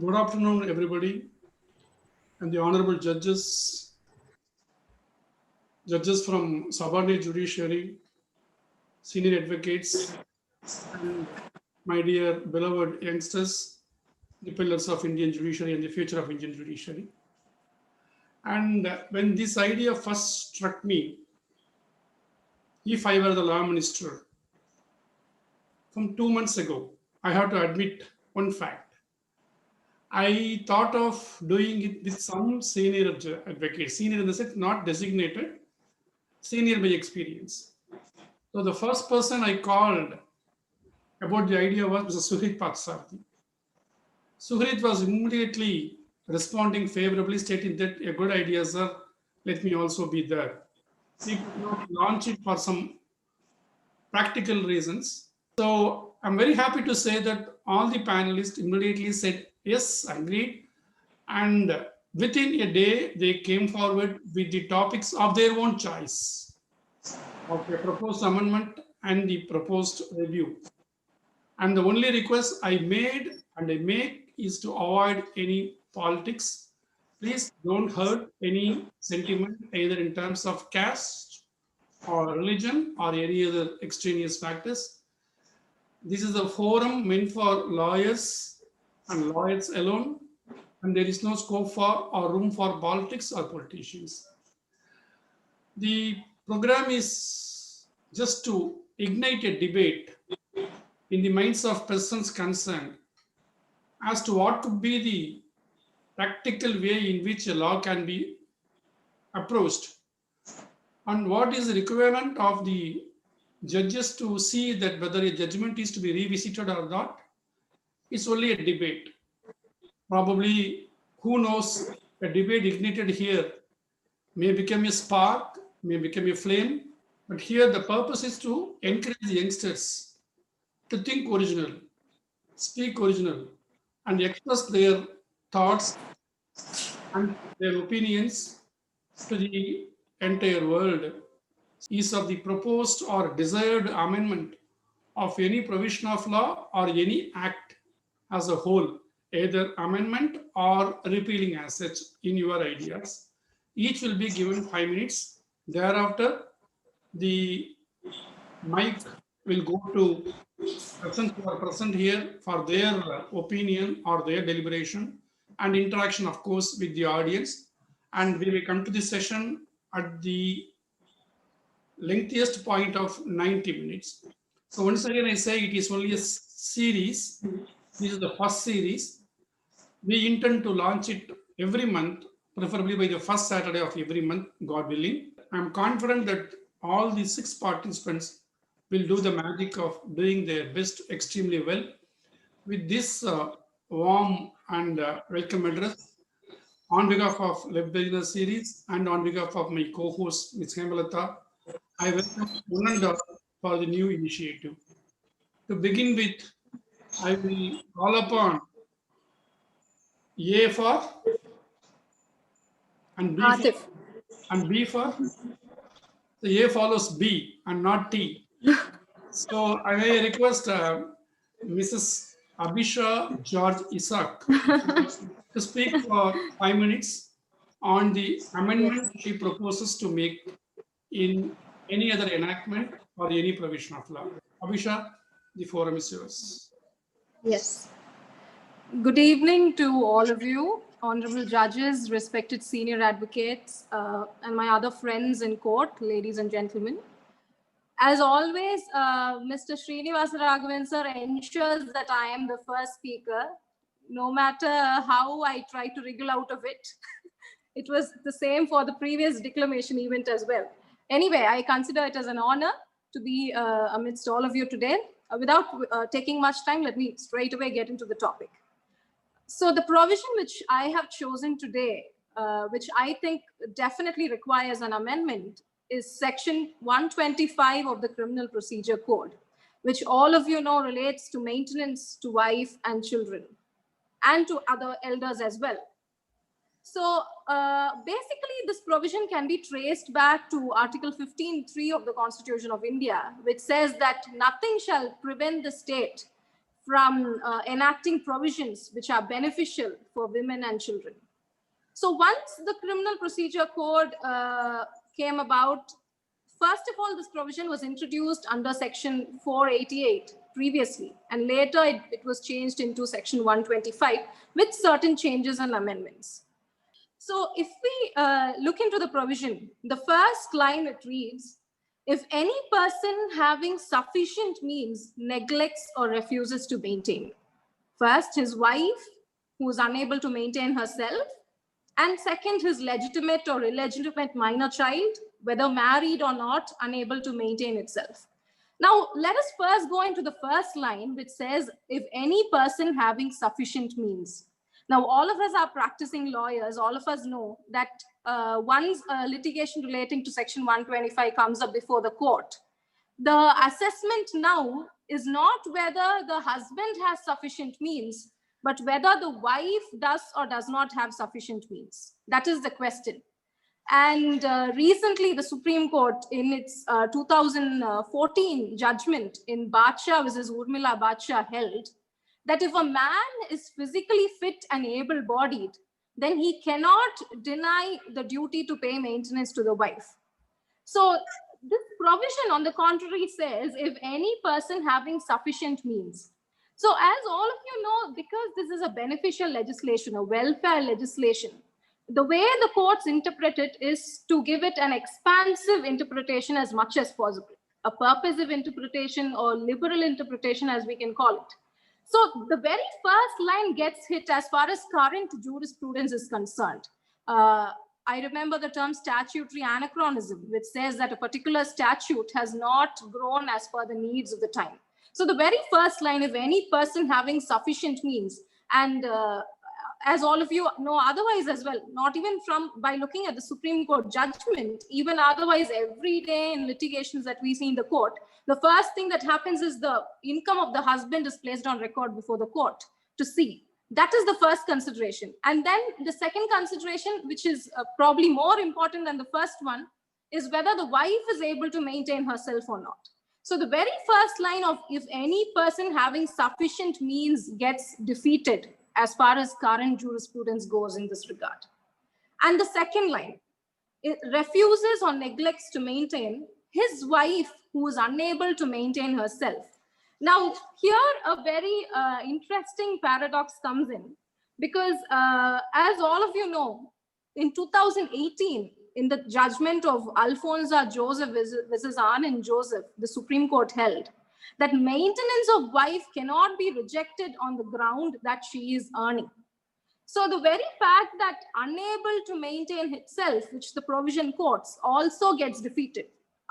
Good afternoon, everybody, and the honorable judges from subordinate judiciary, senior advocates, and my dear beloved youngsters, the pillars of Indian judiciary and the future of Indian judiciary. And when this idea first struck me, if I were the law minister from 2 months ago, I have to admit one fact. I thought of doing it with some senior advocate, senior in the sense not designated, senior by experience. So the first person I called about the idea was Mr. Suhrit Patsarthi. Suhrit was immediately responding favorably, stating that a good idea, sir, let me also be there. We could not launch it for some practical reasons. So I'm very happy to say that all the panelists immediately said, yes, agreed. And within a day, they came forward with the topics of their own choice of a proposed amendment and the proposed review. And the only request I made and I make is to avoid any politics. Please don't hurt any sentiment either in terms of caste or religion or any other extraneous factors. This is a forum meant for lawyers and lawyers alone, and there is no scope for or room for politics or politicians. The program is just to ignite a debate in the minds of persons concerned as to what could be the practical way in which a law can be approached and what is the requirement of the judges to see that whether a judgment is to be revisited or not. It's only a debate. Probably, who knows, a debate ignited here may become a spark, may become a flame, but here the purpose is to encourage the youngsters to think original, speak original, and express their thoughts and their opinions to the entire world. Is of the proposed or desired amendment of any provision of law or any act as a whole, either amendment or repealing as such in your ideas. Each will be given 5 minutes. Thereafter, the mic will go to persons who are present here for their opinion or their deliberation and interaction, of course, with the audience. And we will come to the session at the lengthiest point of 90 minutes. So once again, I say it is only a series. This is the first series. We intend to launch it every month, preferably by the first Saturday of every month, God willing. I'm confident that all the 6 participants will do the magic of doing their best extremely well. With this warm and welcome address, on behalf of Left Business Series and on behalf of my co-host, Ms. Hemalata, I welcome one and all for the new initiative. To begin with, I will call upon A for and B for Atif. and B for. The A follows B and not T. So I may request Mrs. Abisha George Isaac to speak for 5 minutes on the amendment she proposes to make in any other enactment or any provision of law. Abisha, the forum is yours. Yes. Good evening to all of you, honorable judges, respected senior advocates, and my other friends in court, ladies and gentlemen. As always, Mr. Srinivasa Raghavan sir ensures that I am the first speaker, no matter how I try to wriggle out of it. It was the same for the previous declamation event as well. Anyway, I consider it as an honor to be amidst all of you today. Without taking much time, let me straight away get into the topic. So the provision which I have chosen today, which I think definitely requires an amendment, is section 125 of the Criminal Procedure Code, which all of you know relates to maintenance to wife and children and to other elders as well. So basically, this provision can be traced back to Article 15(3) of the Constitution of India, which says that nothing shall prevent the state from enacting provisions which are beneficial for women and children. So once the Criminal Procedure Code came about, first of all, this provision was introduced under Section 488 previously, and later it was changed into Section 125 with certain changes and amendments. So if we look into the provision, the first line it reads, if any person having sufficient means neglects or refuses to maintain, first, his wife who is unable to maintain herself, and second, his legitimate or illegitimate minor child, whether married or not, unable to maintain itself. Now, let us first go into the first line, which says, if any person having sufficient means. Now, all of us are practicing lawyers. All of us know that once litigation relating to Section 125 comes up before the court, the assessment now is not whether the husband has sufficient means, but whether the wife does or does not have sufficient means. That is the question. And recently, the Supreme Court, in its 2014 judgment in Badshah versus Urmila Badshah, held that if a man is physically fit and able-bodied, then he cannot deny the duty to pay maintenance to the wife. So this provision, on the contrary, says if any person having sufficient means. So as all of you know, because this is a beneficial legislation, a welfare legislation, the way the courts interpret it is to give it an expansive interpretation as much as possible, a purposive interpretation or liberal interpretation, as we can call it. So the very first line gets hit as far as current jurisprudence is concerned. I remember the term statutory anachronism, which says that a particular statute has not grown as per the needs of the time. So the very first line, if any person having sufficient means, and as all of you know otherwise as well, not even by looking at the Supreme Court judgment, even otherwise every day in litigations that we see in the court, the first thing that happens is the income of the husband is placed on record before the court to see. That is the first consideration. And then the second consideration, which is probably more important than the first one, is whether the wife is able to maintain herself or not. So the very first line of if any person having sufficient means gets defeated as far as current jurisprudence goes in this regard. And the second line, it refuses or neglects to maintain his wife who is unable to maintain herself. Now, here a very interesting paradox comes in, because as all of you know, in 2018, in the judgment of Alfonso Joseph versus Anne and Joseph, the Supreme Court held that maintenance of wife cannot be rejected on the ground that she is earning. So the very fact that unable to maintain itself, which the provision quotes, also gets defeated.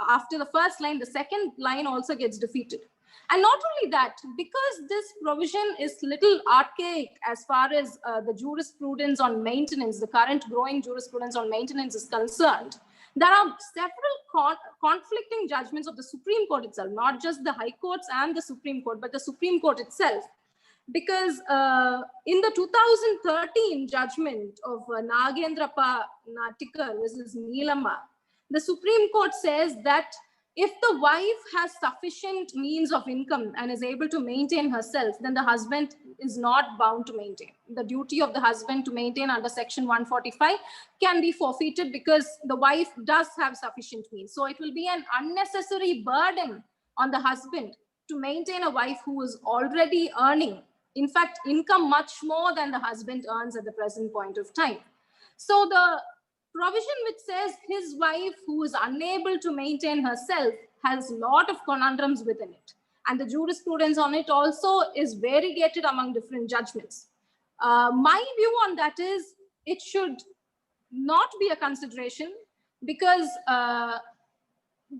After the first line, the second line also gets defeated. And not only that, because this provision is little archaic as far as the jurisprudence on maintenance, the current growing jurisprudence on maintenance is concerned, there are several conflicting judgments of the Supreme Court itself, not just the High Courts and the Supreme Court, but the Supreme Court itself. Because in the 2013 judgment of Nagendrapa Natikar versus Neelamma, the Supreme Court says that if the wife has sufficient means of income and is able to maintain herself, then the husband is not bound to maintain. The duty of the husband to maintain under Section 145 can be forfeited because the wife does have sufficient means. So it will be an unnecessary burden on the husband to maintain a wife who is already earning, in fact, income much more than the husband earns at the present point of time. So the provision which says his wife who is unable to maintain herself has a lot of conundrums within it. And the jurisprudence on it also is variegated among different judgments. My view on that is it should not be a consideration, because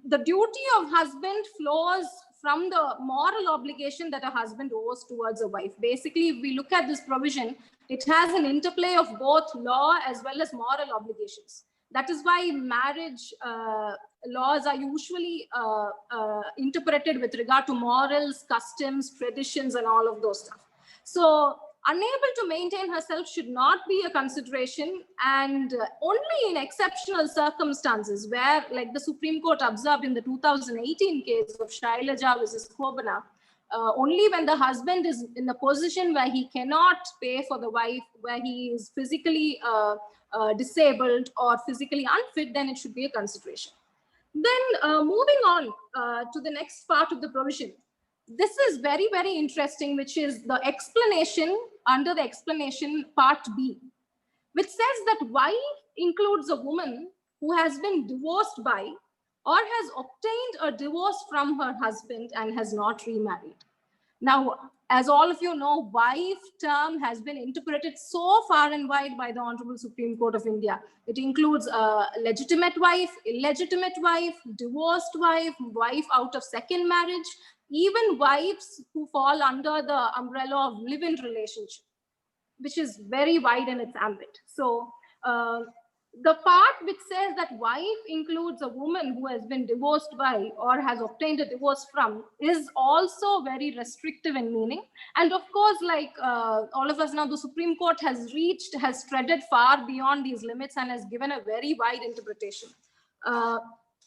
the duty of husband flows from the moral obligation that a husband owes towards a wife. Basically, if we look at this provision, it has an interplay of both law as well as moral obligations. That is why marriage laws are usually interpreted with regard to morals, customs, traditions, and all of those stuff. So unable to maintain herself should not be a consideration, and only in exceptional circumstances where, like the Supreme Court observed in the 2018 case of Shailaja versus Khobana, only when the husband is in a position where he cannot pay for the wife, where he is physically disabled or physically unfit, then it should be a consideration. Then moving on to the next part of the provision. This is very, very interesting, which is the explanation under the explanation part B, which says that wife includes a woman who has been divorced by or has obtained a divorce from her husband and has not remarried. Now, as all of you know, wife term has been interpreted so far and wide by the Honorable Supreme Court of India. It includes a legitimate wife, illegitimate wife, divorced wife, wife out of second marriage, even wives who fall under the umbrella of live-in relationship, which is very wide in its ambit. So the part which says that wife includes a woman who has been divorced by or has obtained a divorce from is also very restrictive in meaning. And of course, like all of us know, the Supreme Court has treaded far beyond these limits and has given a very wide interpretation.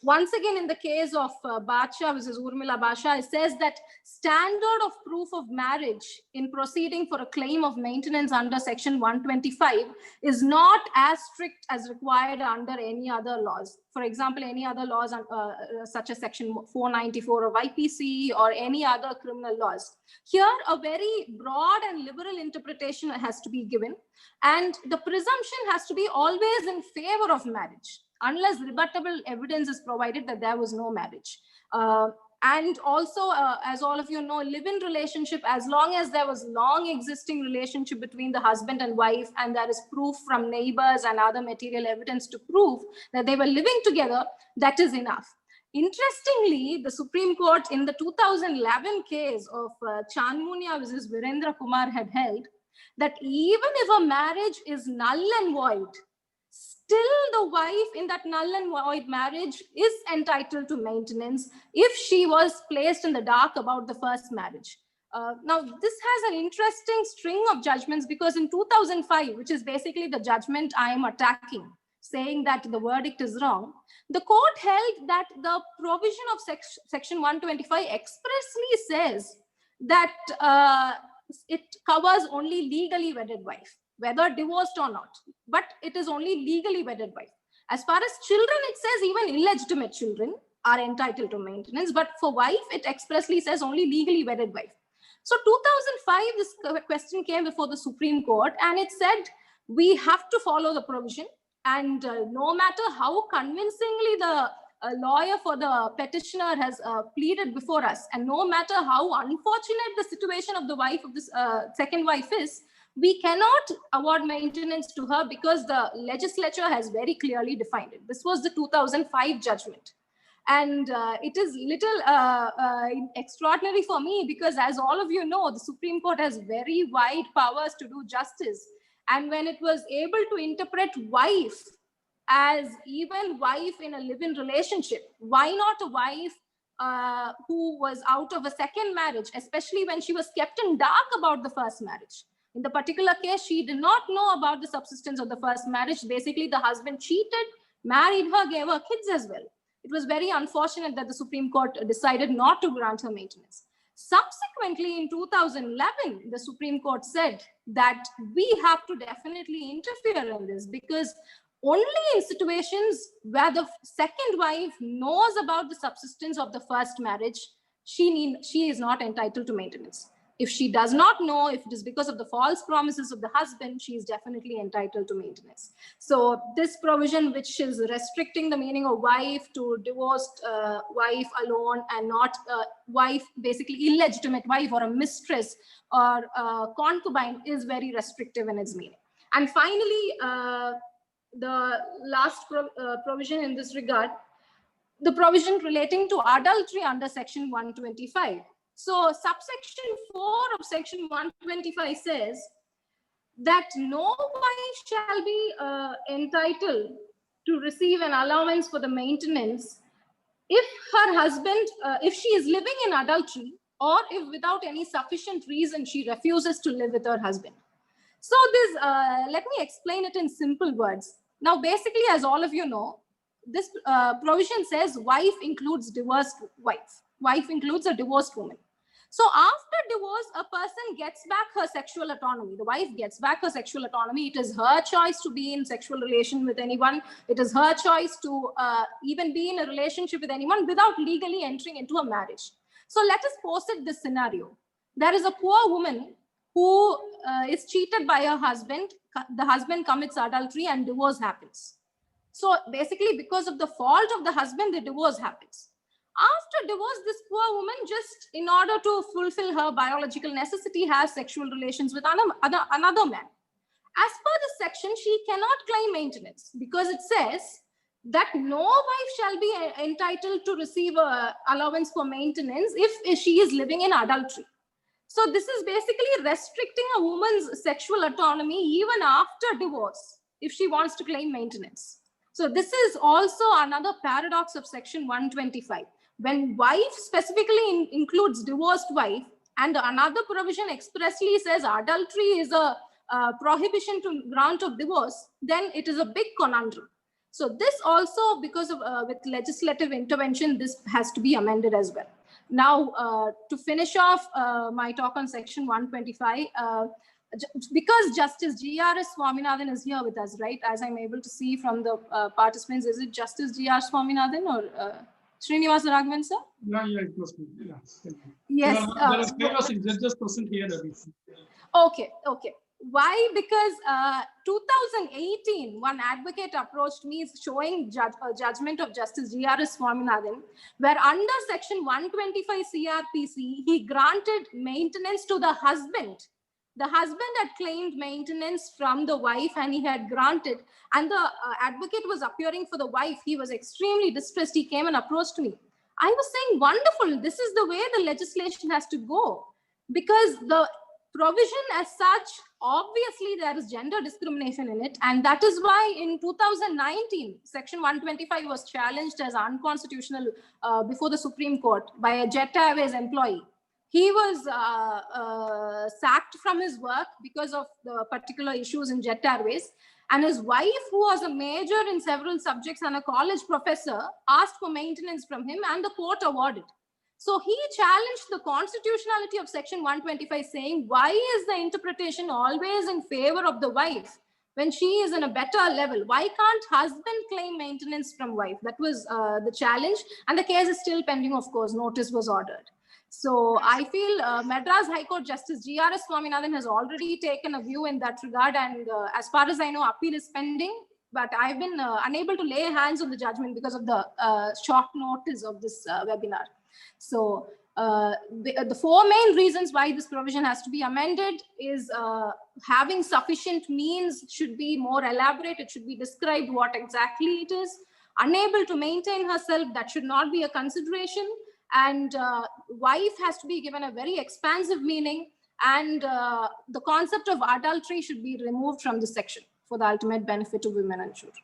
Once again, in the case of Bacha versus Urmila Basha, it says that standard of proof of marriage in proceeding for a claim of maintenance under Section 125 is not as strict as required under any other laws. For example, any other laws such as Section 494 of IPC or any other criminal laws. Here, a very broad and liberal interpretation has to be given, and the presumption has to be always in favor of marriage, unless rebuttable evidence is provided that there was no marriage. And also, as all of you know, live-in relationship, as long as there was long existing relationship between the husband and wife, and there is proof from neighbors and other material evidence to prove that they were living together, that is enough. Interestingly, the Supreme Court in the 2011 case of Chanmunia versus Virendra Kumar had held that even if a marriage is null and void, still the wife in that null and void marriage is entitled to maintenance if she was placed in the dark about the first marriage. Now, this has an interesting string of judgments, because in 2005, which is basically the judgment I am attacking, saying that the verdict is wrong, the court held that the provision of Section 125 expressly says that it covers only legally wedded wife, whether divorced or not, but it is only legally wedded wife. As far as children, it says even illegitimate children are entitled to maintenance, but for wife, it expressly says only legally wedded wife. So 2005, this question came before the Supreme Court, and it said we have to follow the provision, and no matter how convincingly the lawyer for the petitioner has pleaded before us, and no matter how unfortunate the situation of the wife of this second wife is, we cannot award maintenance to her because the legislature has very clearly defined it. This was the 2005 judgment. And it is little extraordinary for me because, as all of you know, the Supreme Court has very wide powers to do justice. And when it was able to interpret wife as even wife in a live-in relationship, why not a wife who was out of a second marriage, especially when she was kept in dark about the first marriage? In the particular case, she did not know about the subsistence of the first marriage. Basically, the husband cheated, married her, gave her kids as well. It was very unfortunate that the Supreme Court decided not to grant her maintenance. Subsequently, in 2011, the Supreme Court said that we have to definitely interfere in this, because only in situations where the second wife knows about the subsistence of the first marriage, she is not entitled to maintenance. If she does not know, if it is because of the false promises of the husband, she is definitely entitled to maintenance. So this provision, which is restricting the meaning of wife to divorced wife alone, and not wife, basically illegitimate wife or a mistress or concubine, is very restrictive in its meaning. And finally, the last provision in this regard, the provision relating to adultery under Section 125. So subsection 4 of Section 125 says that no wife shall be entitled to receive an allowance for the maintenance if her husband, if she is living in adultery, or if without any sufficient reason she refuses to live with her husband. So this, let me explain it in simple words. Now, basically, as all of you know, this provision says wife includes divorced wife. Wife includes a divorced woman. So after divorce, a person gets back her sexual autonomy. The wife gets back her sexual autonomy. It is her choice to be in sexual relation with anyone. It is her choice to even be in a relationship with anyone without legally entering into a marriage. So let us posit this scenario. There is a poor woman who is cheated by her husband. The husband commits adultery and divorce happens. So basically, because of the fault of the husband, the divorce happens. After divorce, this poor woman, just in order to fulfill her biological necessity, has sexual relations with another man. As per this section, she cannot claim maintenance because it says that no wife shall be entitled to receive allowance for maintenance if she is living in adultery. So this is basically restricting a woman's sexual autonomy even after divorce if she wants to claim maintenance. So this is also another paradox of section 125. When wife specifically includes divorced wife and another provision expressly says adultery is a prohibition to grant of divorce, then it is a big conundrum. So this also, because of with legislative intervention, this has to be amended as well. Now, to finish off my talk on section 125, because Justice G.R.S. Swaminathan is here with us, right? As I'm able to see from the participants, is it Justice G.R. Swaminathan or Srinivasa Raghavan, sir? Yeah, it must be. Yeah. Yes. There are famous judges present here. Okay. Why? Because 2018, one advocate approached me showing judgment of Justice G.R.S. Swaminathan, where under section 125 CRPC, he granted maintenance to the husband. The husband had claimed maintenance from the wife and he had granted, and the advocate was appearing for the wife. He was extremely distressed. He came and approached me. I was saying, wonderful, this is the way the legislation has to go, because the provision as such, obviously there is gender discrimination in it, and that is why in 2019 section 125 was challenged as unconstitutional before the Supreme Court by a Jet Airways employee. He was sacked from his work because of the particular issues in Jet Airways, and his wife, who was a major in several subjects and a college professor, asked for maintenance from him and the court awarded. So he challenged the constitutionality of section 125, saying, why is the interpretation always in favor of the wife when she is in a better level? Why can't husband claim maintenance from wife? That was the challenge, and the case is still pending, of course. Notice was ordered. So I feel Madras High Court Justice G.R.S. Swaminathan has already taken a view in that regard, and as far as I know, appeal is pending, but I've been unable to lay hands on the judgment because of the short notice of this webinar. So the four main reasons why this provision has to be amended is having sufficient means should be more elaborate. It should be described what exactly it is. Unable to maintain herself, that should not be a consideration. And wife has to be given a very expansive meaning. And the concept of adultery should be removed from this section for the ultimate benefit of women and children.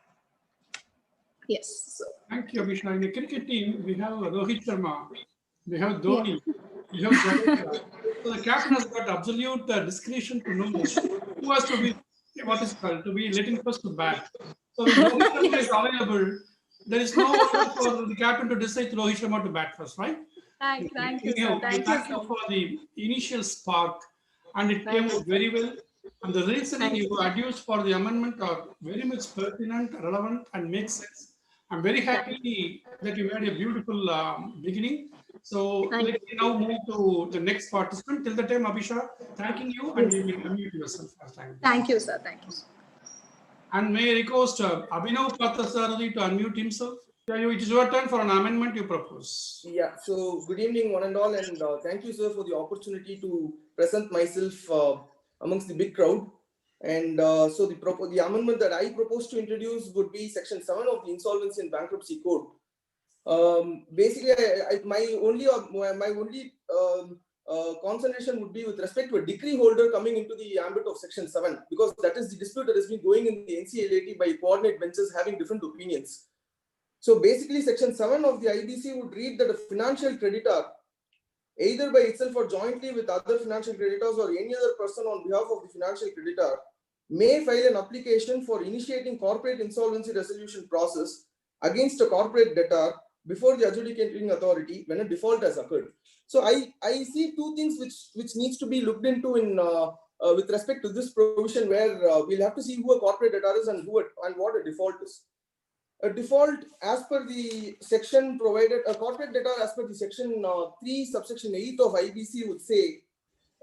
Yes. So. Thank you, Abhishek. In the cricket team, we have Rohit Sharma, we have Dhoni, we have Jadeja. So the captain has got absolute discretion to know who has to be, what is called, to be letting first to bat. So when Rohit Sharma is available, there is no order for the captain to decide Rohit Sharma to bat first, right? Thank you, sir. Thank you for the initial spark, and it came out very well. And the reasoning you adduced for the amendment are very much pertinent, relevant, and makes sense. I'm very happy that you made a beautiful beginning. So let me now move to the next participant. Till the time, Abhishek, thanking you, and you will unmute yourself first time. Thank you, sir. Thank you. And may I request Abhinav Pathasarathi to unmute himself? It is your turn for an amendment you propose. Yeah, so good evening one and all, and thank you, sir, for the opportunity to present myself amongst the big crowd. And so the amendment that I propose to introduce would be section 7 of the Insolvency and Bankruptcy Code. Basically, my only concentration would be with respect to a decree holder coming into the ambit of section 7, because that is the dispute that has been going in the NCLAT by coordinate benches having different opinions. So basically, section 7 of the IBC would read that a financial creditor, either by itself or jointly with other financial creditors or any other person on behalf of the financial creditor, may file an application for initiating corporate insolvency resolution process against a corporate debtor before the adjudicating authority when a default has occurred. So I see two things which needs to be looked into in with respect to this provision, where we'll have to see who a corporate debtor is and what a default is. A default, as per the section provided, a corporate debtor as per the section 3 subsection 8 of IBC would say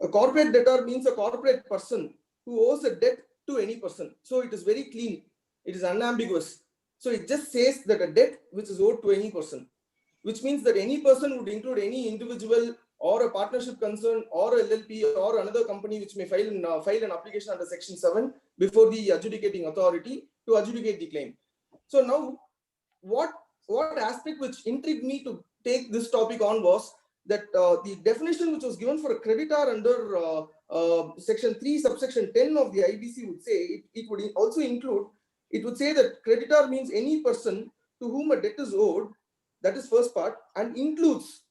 a corporate debtor means a corporate person who owes a debt to any person. So it is very clean. It is unambiguous. So it just says that a debt which is owed to any person, which means that any person would include any individual or a partnership concern or a LLP or another company which may file an application under section 7 before the adjudicating authority to adjudicate the claim. So now what aspect which intrigued me to take this topic on was that the definition which was given for a creditor under section 3 subsection 10 of the IBC would say it would also include, it would say that creditor means any person to whom a debt is owed. That is first part, and includes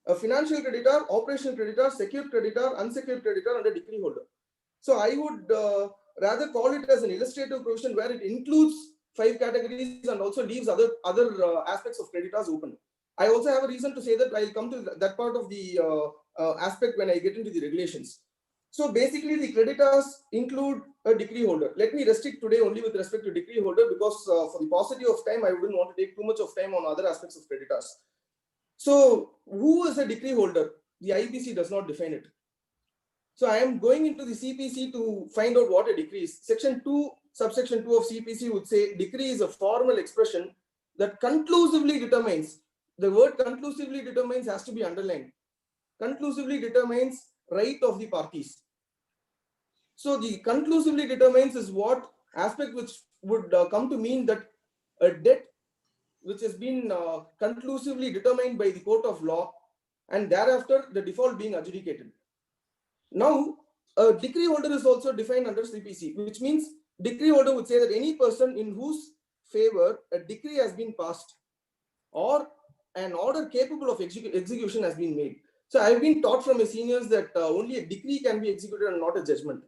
a financial creditor, operational creditor, secured creditor, unsecured creditor, and a decree holder. So I would rather call it as an illustrative provision where it includes 5 categories and also leaves other aspects of creditors open. I also have a reason to say that I'll come to that part of the aspect when I get into the regulations. So basically, the creditors include a decree holder. Let me restrict today only with respect to decree holder, because for the paucity of time, I wouldn't want to take too much of time on other aspects of creditors. So who is a decree holder? The IBC does not define it. So I am going into the CPC to find out what a decree is. Section 2, subsection 2 of CPC would say decree is a formal expression that conclusively determines. The word conclusively determines has to be underlined. Conclusively determines right of the parties. So the conclusively determines is what aspect which would come to mean that a debt which has been conclusively determined by the court of law, and thereafter the default being adjudicated. Now, a decree holder is also defined under CPC, which means decree holder would say that any person in whose favor a decree has been passed or an order capable of execution has been made. So I've been taught from my seniors that only a decree can be executed and not a judgment.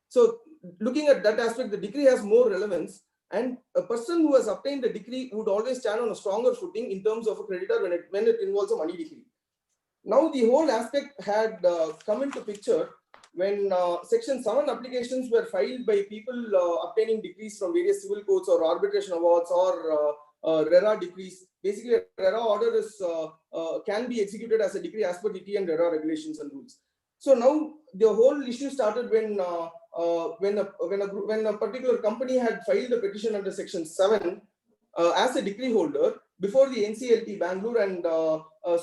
So looking at that aspect, the decree has more relevance, and a person who has obtained a decree would always stand on a stronger footing in terms of a creditor when it involves a money decree. Now the whole aspect had come into picture when section 7 applications were filed by people obtaining decrees from various civil courts or arbitration awards or RERA decrees. Basically, a RERA order is can be executed as a decree as per the T and RERA regulations and rules. So now the whole issue started when a particular company had filed a petition under section 7 as a decree holder before the NCLT Bangalore and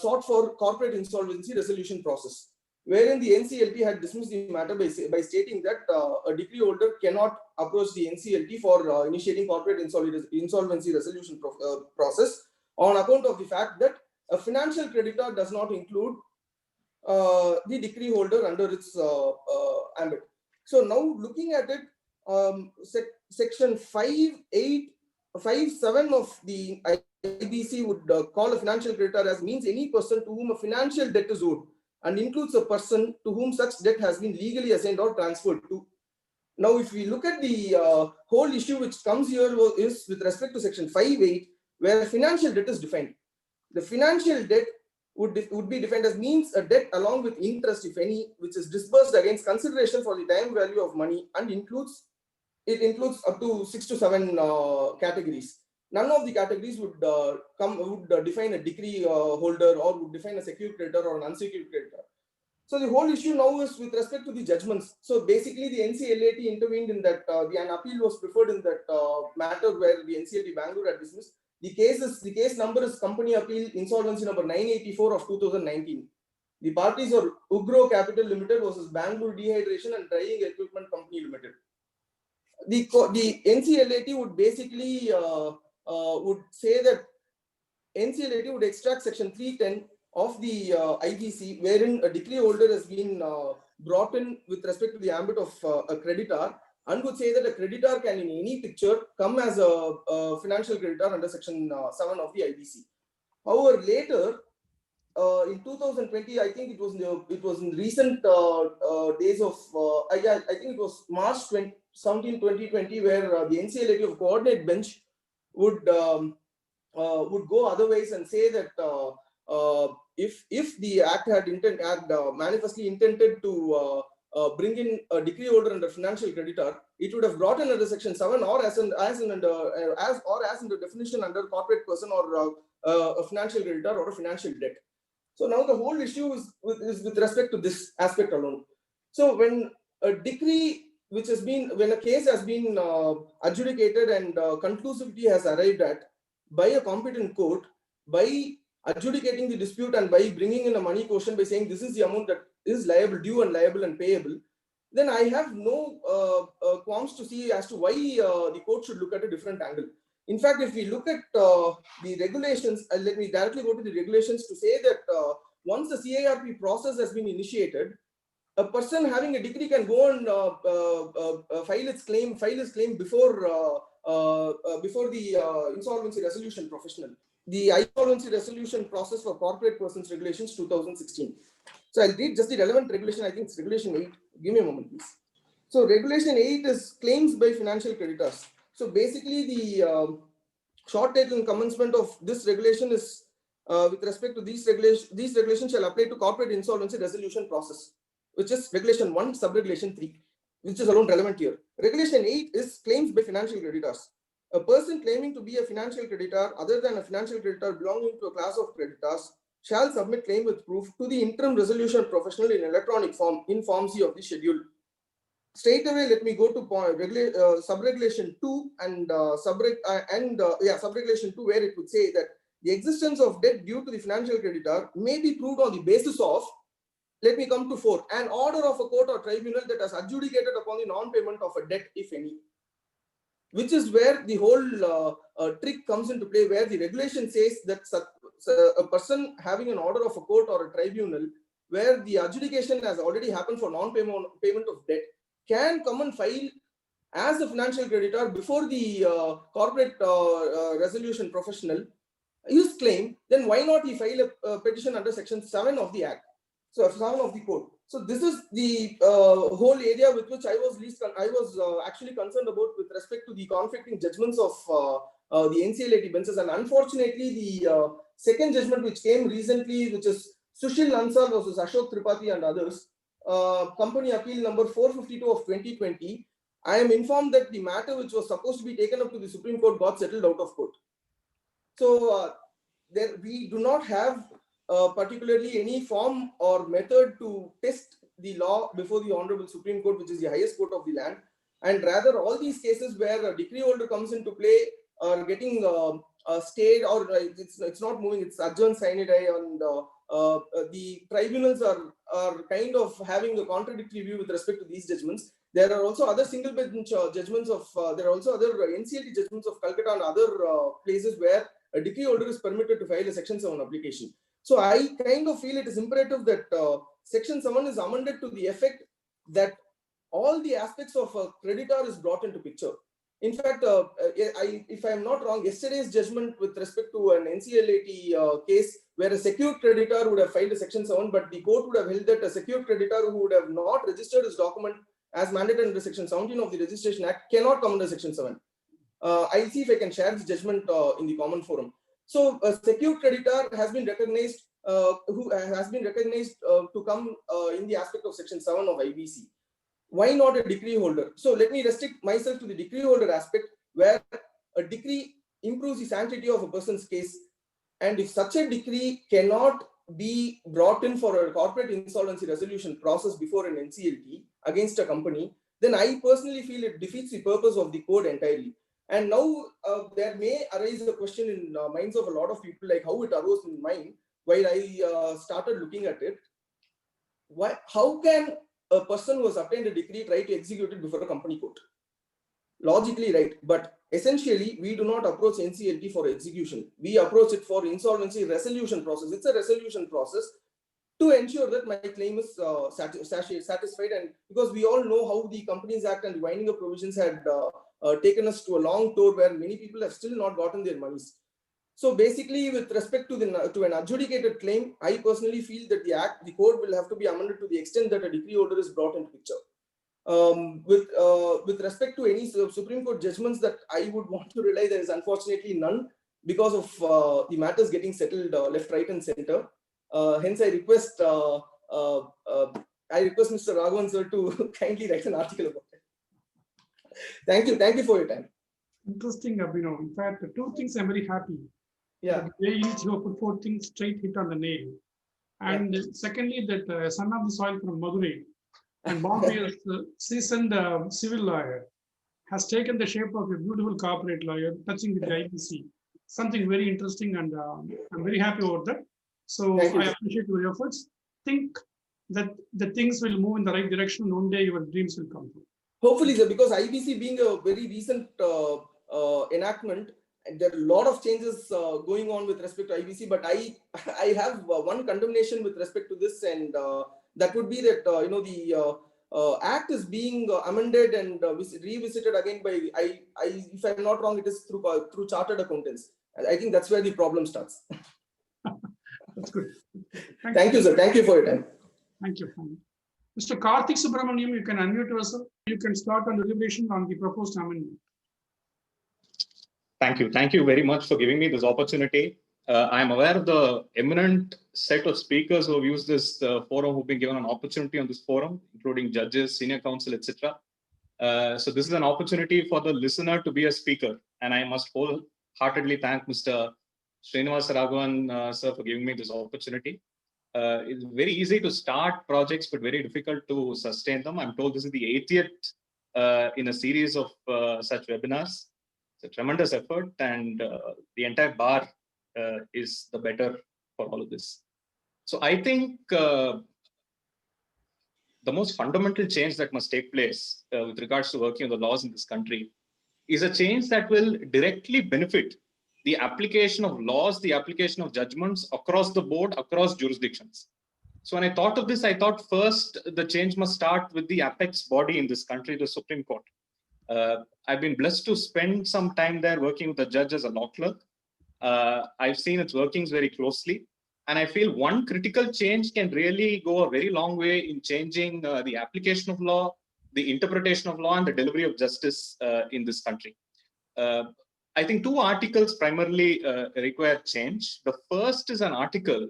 sought for corporate insolvency resolution process, wherein the NCLT had dismissed the matter by stating that a decree holder cannot approach the NCLT for initiating corporate insolvency resolution process on account of the fact that a financial creditor does not include the decree holder under its ambit. So now looking at it, section 5.8.5.7 of the IBC would call a financial creditor as means any person to whom a financial debt is owed, and includes a person to whom such debt has been legally assigned or transferred to. Now, if we look at the whole issue which comes here is with respect to section 5.8, where financial debt is defined. The financial debt would be defined as means a debt along with interest, if any, which is disbursed against consideration for the time value of money, and includes up to 6 to 7 categories. None of the categories would define a decree holder or would define a secured creditor or an unsecured creditor. So the whole issue now is with respect to the judgments. So basically, the NCLAT intervened in that an appeal was preferred in that matter where the NCLT Bangalore had dismissed. The case number is Company Appeal Insolvency number 984 of 2019. The parties are Ugro Capital Limited versus Bangalore Dehydration and Drying Equipment Company Limited. The NCLAT would basically would say that NCLAT would extract section 310 of the IBC, wherein a decree holder has been brought in with respect to the ambit of a creditor, and would say that a creditor can in any picture come as a financial creditor under section 7 of the IBC. However, later in 2020, I think it was in recent days of I think it was March 17, 2020, where the NCLAT of coordinate bench would would go otherwise and say that if the act had manifestly intended to bring in a decree holder under financial creditor, it would have brought in under section 7 or as in the definition under corporate person or a financial creditor or a financial debt. So now the whole issue is with respect to this aspect alone. So when a decree when a case has been adjudicated and conclusivity has arrived at by a competent court, by adjudicating the dispute and by bringing in a money quotient by saying this is the amount that is due and liable and payable, then I have no qualms to see as to why the court should look at a different angle. In fact, if we look at the regulations, let me directly go to the regulations to say that once the CIRP process has been initiated, a person having a decree can go and file his claim before the insolvency resolution professional. The insolvency resolution process for corporate persons regulations 2016. So I'll read just the relevant regulation. I think it's regulation 8. Give me a moment, please. So regulation 8 is claims by financial creditors. So basically the short title and commencement of this regulation is with respect to these regulations shall apply to corporate insolvency resolution process, which is regulation 1, sub-regulation 3, which is alone relevant here. Regulation 8 is claims by financial creditors. A person claiming to be a financial creditor other than a financial creditor belonging to a class of creditors shall submit claim with proof to the interim resolution professional in electronic form in Form C of the schedule. Straight away, let me go to sub-regulation 2 and sub-regulation 2, where it would say that the existence of debt due to the financial creditor may be proved on the basis of, let me come to 4, an order of a court or tribunal that has adjudicated upon the non-payment of a debt, if any. Which is where the whole trick comes into play, where the regulation says that a person having an order of a court or a tribunal where the adjudication has already happened for non-payment of debt can come and file as a financial creditor before the corporate resolution professional his claim. Then why not he file a petition under section 7 of the act, so 7 of the code. So this is the whole area with which I was actually concerned about with respect to the conflicting judgments of the NCLAT benches. And unfortunately, the second judgment which came recently, which is Sushil Nansal versus Ashok Tripathi and others, company appeal number 452 of 2020, I am informed that the matter which was supposed to be taken up to the Supreme Court got settled out of court. So we do not have particularly any form or method to test the law before the Honorable Supreme Court, which is the highest court of the land. And rather, all these cases where a decree holder comes into play are getting stayed, or it's not moving, it's adjourned sine die, and the tribunals are kind of having a contradictory view with respect to these judgments. There are also other single bench judgments of, there are also other NCLT judgments of Calcutta and other places where a decree holder is permitted to file a Section 7 application. So I kind of feel it is imperative that Section 7 is amended to the effect that all the aspects of a creditor is brought into picture. In fact, if I am not wrong, yesterday's judgment with respect to an NCLAT case where a secured creditor would have filed a Section 7, but the court would have held that a secured creditor who would have not registered his document as mandated under Section 17 of the Registration Act cannot come under Section 7. I'll see if I can share this judgment in the common forum. So a secured creditor has been recognized, to come in the aspect of Section 7 of IBC. Why not a decree holder? So let me restrict myself to the decree holder aspect, where a decree improves the sanctity of a person's case. And if such a decree cannot be brought in for a corporate insolvency resolution process before an NCLT against a company, then I personally feel it defeats the purpose of the code entirely. And now there may arise a question in minds of a lot of people, like how it arose in mine while I started looking at it. How can a person who has obtained a decree try to execute it before a company court? Logically right, but essentially we do not approach NCLT for execution. We approach it for insolvency resolution process. It's a resolution process to ensure that my claim is satisfied. And because we all know how the Companies Act and the winding up provisions had taken us to a long tour where many people have still not gotten their monies. So basically, with respect to an adjudicated claim, I personally feel that the code will have to be amended to the extent that a decree holder is brought into picture. With respect to any Supreme Court judgments that I would want to rely, there is unfortunately none. because of the matters getting settled left, right, and center. Hence, I request Mr. Raghavan sir to kindly write an article about it. Thank you for your time. Interesting, Abhinav. In fact, the two things I'm very happy. Yeah. The way in which you have put forth things straight hit on the nail. And secondly, that son of the soil from Madurai and Bombay as seasoned civil lawyer has taken the shape of a beautiful corporate lawyer touching with the IBC. Something very interesting, and I'm very happy about that. So I appreciate your efforts. Think that the things will move in the right direction. One day your dreams will come true. Hopefully, sir, because IBC being a very recent enactment, and there are a lot of changes going on with respect to IBC, but I have one condemnation with respect to this, and that would be that the Act is being amended and revisited again by if I'm not wrong, it is through chartered accountants. And I think that's where the problem starts. That's good. Thank you, sir. Thank you for your time. Thank you. Mr. Karthik Subramaniam, you can unmute yourself. You can start on deliberation on the proposed amendment. Thank you. Thank you very much for giving me this opportunity. I am aware of the eminent set of speakers who have used this forum, who've been given an opportunity on this forum, including judges, senior counsel, etc. So this is an opportunity for the listener to be a speaker. And I must wholeheartedly thank Mr. Srinivas Raghavan, sir, for giving me this opportunity. It's very easy to start projects, but very difficult to sustain them. I'm told this is the 80th in a series of such webinars. It's a tremendous effort, and the entire bar is the better for all of this. So I think the most fundamental change that must take place with regards to working on the laws in this country is a change that will directly benefit the application of laws, the application of judgments across the board, across jurisdictions. So when I thought of this, I thought first the change must start with the apex body in this country, the Supreme Court. I've been blessed to spend some time there working with the judge as a law clerk. I've seen its workings very closely. And I feel one critical change can really go a very long way in changing the application of law, the interpretation of law, and the delivery of justice in this country. I think two articles primarily require change. The first is an article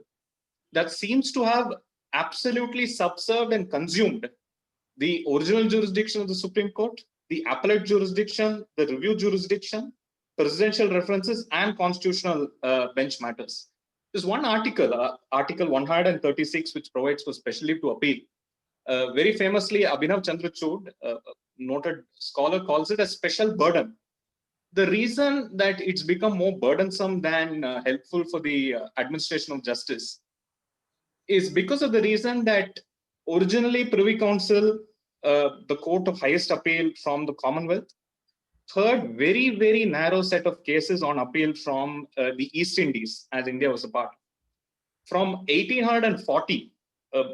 that seems to have absolutely subserved and consumed the original jurisdiction of the Supreme Court, the appellate jurisdiction, the review jurisdiction, presidential references, and constitutional bench matters. There's one article, Article 136, which provides for special leave to appeal. Very famously, Abhinav Chandrachud, a noted scholar, calls it a special burden. The reason that it's become more burdensome than helpful for the administration of justice is because of the reason that originally Privy Council, the Court of Highest Appeal from the Commonwealth, heard very, very narrow set of cases on appeal from the East Indies, as India was a part. From 1840,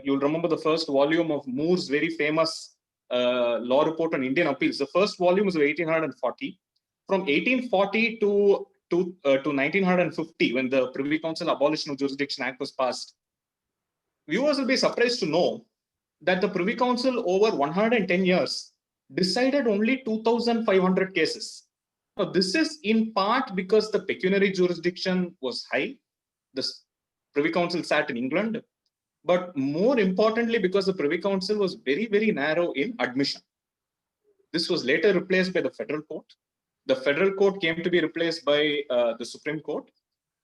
you'll remember the first volume of Moore's very famous law report on Indian appeals. The first volume was of 1840. From 1840 to 1950, when the Privy Council Abolition of Jurisdiction Act was passed, viewers will be surprised to know that the Privy Council over 110 years decided only 2,500 cases. Now, this is in part because the pecuniary jurisdiction was high. The Privy Council sat in England, but more importantly, because the Privy Council was very, very narrow in admission. This was later replaced by the Federal Court. The Federal Court came to be replaced by the Supreme Court.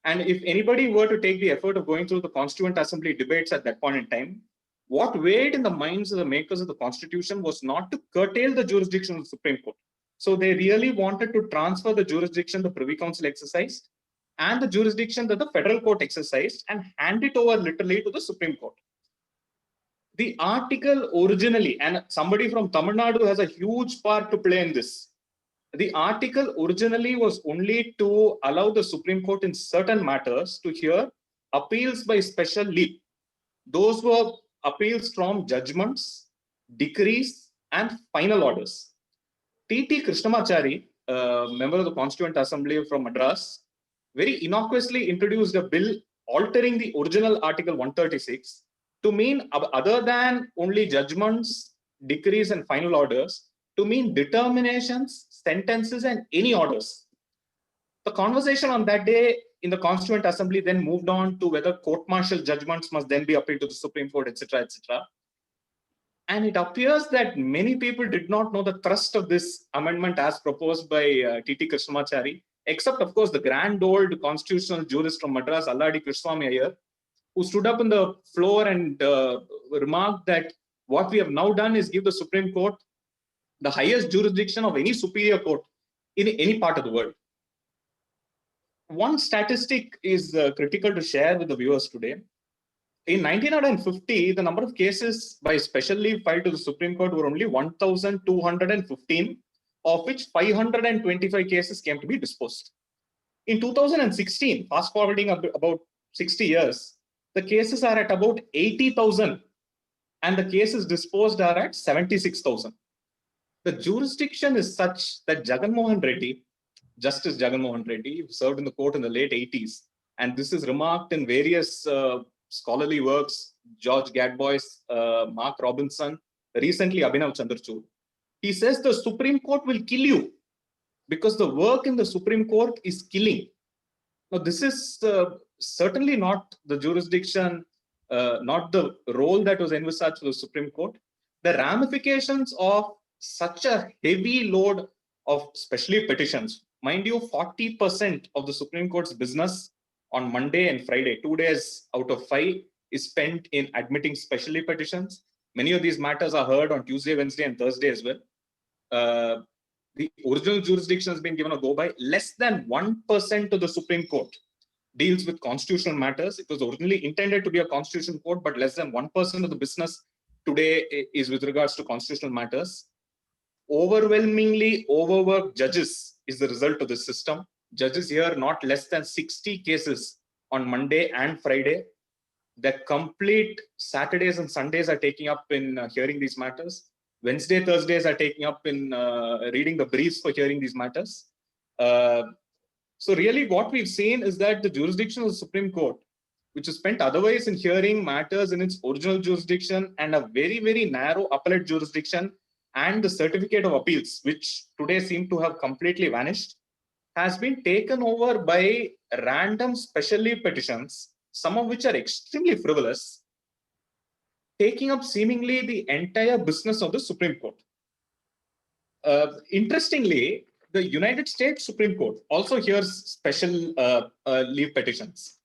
And if anybody were to take the effort of going through the Constituent Assembly debates at that point in time, what weighed in the minds of the makers of the Constitution was not to curtail the jurisdiction of the Supreme Court. So they really wanted to transfer the jurisdiction the Privy Council exercised and the jurisdiction that the Federal Court exercised and hand it over literally to the Supreme Court. The article originally, and somebody from Tamil Nadu has a huge part to play in this. The article originally was only to allow the Supreme Court in certain matters to hear appeals by special leave. Those were appeals from judgments, decrees, and final orders. T.T. Krishnamachari, a member of the Constituent Assembly from Madras, very innocuously introduced a bill altering the original Article 136 to mean, other than only judgments, decrees, and final orders, to mean determinations, sentences, and any orders. The conversation on that day in the Constituent Assembly then moved on to whether court-martial judgments must then be appealed to the Supreme Court, etc., etc. And it appears that many people did not know the thrust of this amendment as proposed by T.T. Krishnamachari, except, of course, the grand old constitutional jurist from Madras, Alladi Krishnaswamy Iyer, who stood up on the floor and remarked that what we have now done is give the Supreme Court the highest jurisdiction of any superior court in any part of the world. One statistic is critical to share with the viewers today. In 1950, the number of cases by special leave filed to the Supreme Court were only 1,215, of which 525 cases came to be disposed. In 2016, fast forwarding about 60 years, the cases are at about 80,000 and the cases disposed are at 76,000. The jurisdiction is such that Jagan Mohan Reddy, Justice Jagan Mohan Reddy, who served in the court in the late 80s, and this is remarked in various scholarly works, George Gadbois, Mark Robinson, recently Abhinav Chandrachud. He says the Supreme Court will kill you because the work in the Supreme Court is killing. Now, this is certainly not the jurisdiction, not the role that was envisaged for the Supreme Court. The ramifications of such a heavy load of specially petitions, mind you, 40% of the Supreme Court's business on Monday and Friday, 2 days out of 5, is spent in admitting specially petitions. Many of these matters are heard on Tuesday, Wednesday, and Thursday as well. The original jurisdiction has been given a go by. Less than 1% of the Supreme Court deals with constitutional matters. It was originally intended to be a constitutional court, but less than 1% of the business today is with regards to constitutional matters. Overwhelmingly overworked judges is the result of this system. Judges hear not less than 60 cases on Monday and Friday. The complete Saturdays and Sundays are taking up in hearing these matters. Wednesday, Thursdays are taking up in reading the briefs for hearing these matters. So really what we've seen is that the jurisdiction of the Supreme Court, which is spent otherwise in hearing matters in its original jurisdiction and a very, very narrow appellate jurisdiction, and the certificate of appeals, which today seem to have completely vanished, has been taken over by random special leave petitions, some of which are extremely frivolous, taking up seemingly the entire business of the Supreme Court. Interestingly, the United States Supreme Court also hears special leave petitions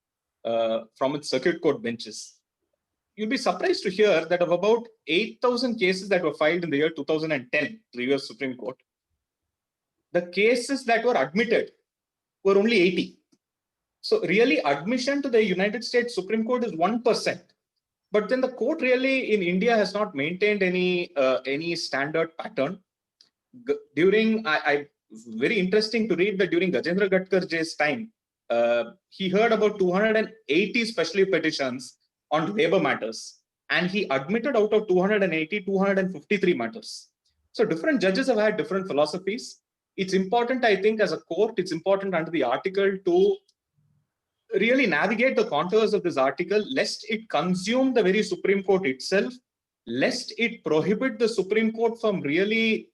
from its circuit court benches. You'll be surprised to hear that of about 8,000 cases that were filed in the year 2010, the US Supreme Court, the cases that were admitted were only 80. So really admission to the United States Supreme Court is 1%. But then the court really in India has not maintained any standard pattern. During, very interesting to read that during Gajendra Gadkar's time, he heard about 280 special petitions on labor matters, and he admitted out of 280, 253 matters. So different judges have had different philosophies. It's important, I think, as a court, it's important under the article to really navigate the contours of this article, lest it consume the very Supreme Court itself, lest it prohibit the Supreme Court from really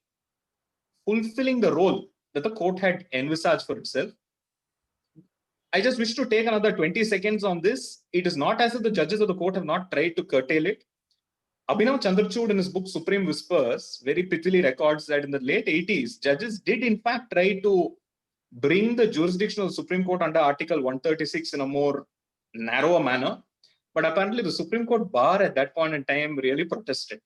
fulfilling the role that the court had envisaged for itself. I just wish to take another 20 seconds on this. It is not as if the judges of the court have not tried to curtail it. Abhinav Chandrachud in his book Supreme Whispers very prettily records that in the late 80s, judges did in fact try to bring the jurisdiction of the Supreme Court under Article 136 in a more narrower manner. But apparently the Supreme Court bar at that point in time really protested.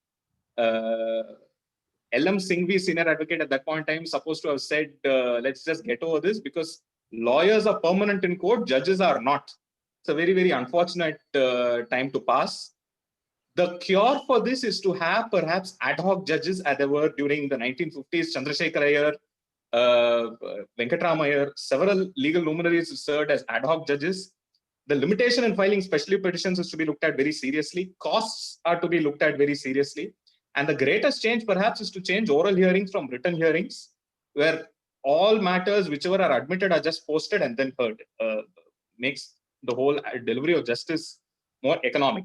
L.M. Singhvi, senior advocate at that point in time, supposed to have said, let's just get over this because lawyers are permanent in court, judges are not. It's a very, very unfortunate time to pass. The cure for this is to have perhaps ad hoc judges as they were during the 1950s, Chandrasekhar Iyer, Venkatram Iyer, several legal luminaries served as ad hoc judges. The limitation in filing special petitions is to be looked at very seriously. Costs are to be looked at very seriously. And the greatest change perhaps is to change oral hearings from written hearings, where all matters, whichever are admitted, are just posted and then heard. Makes the whole delivery of justice more economic.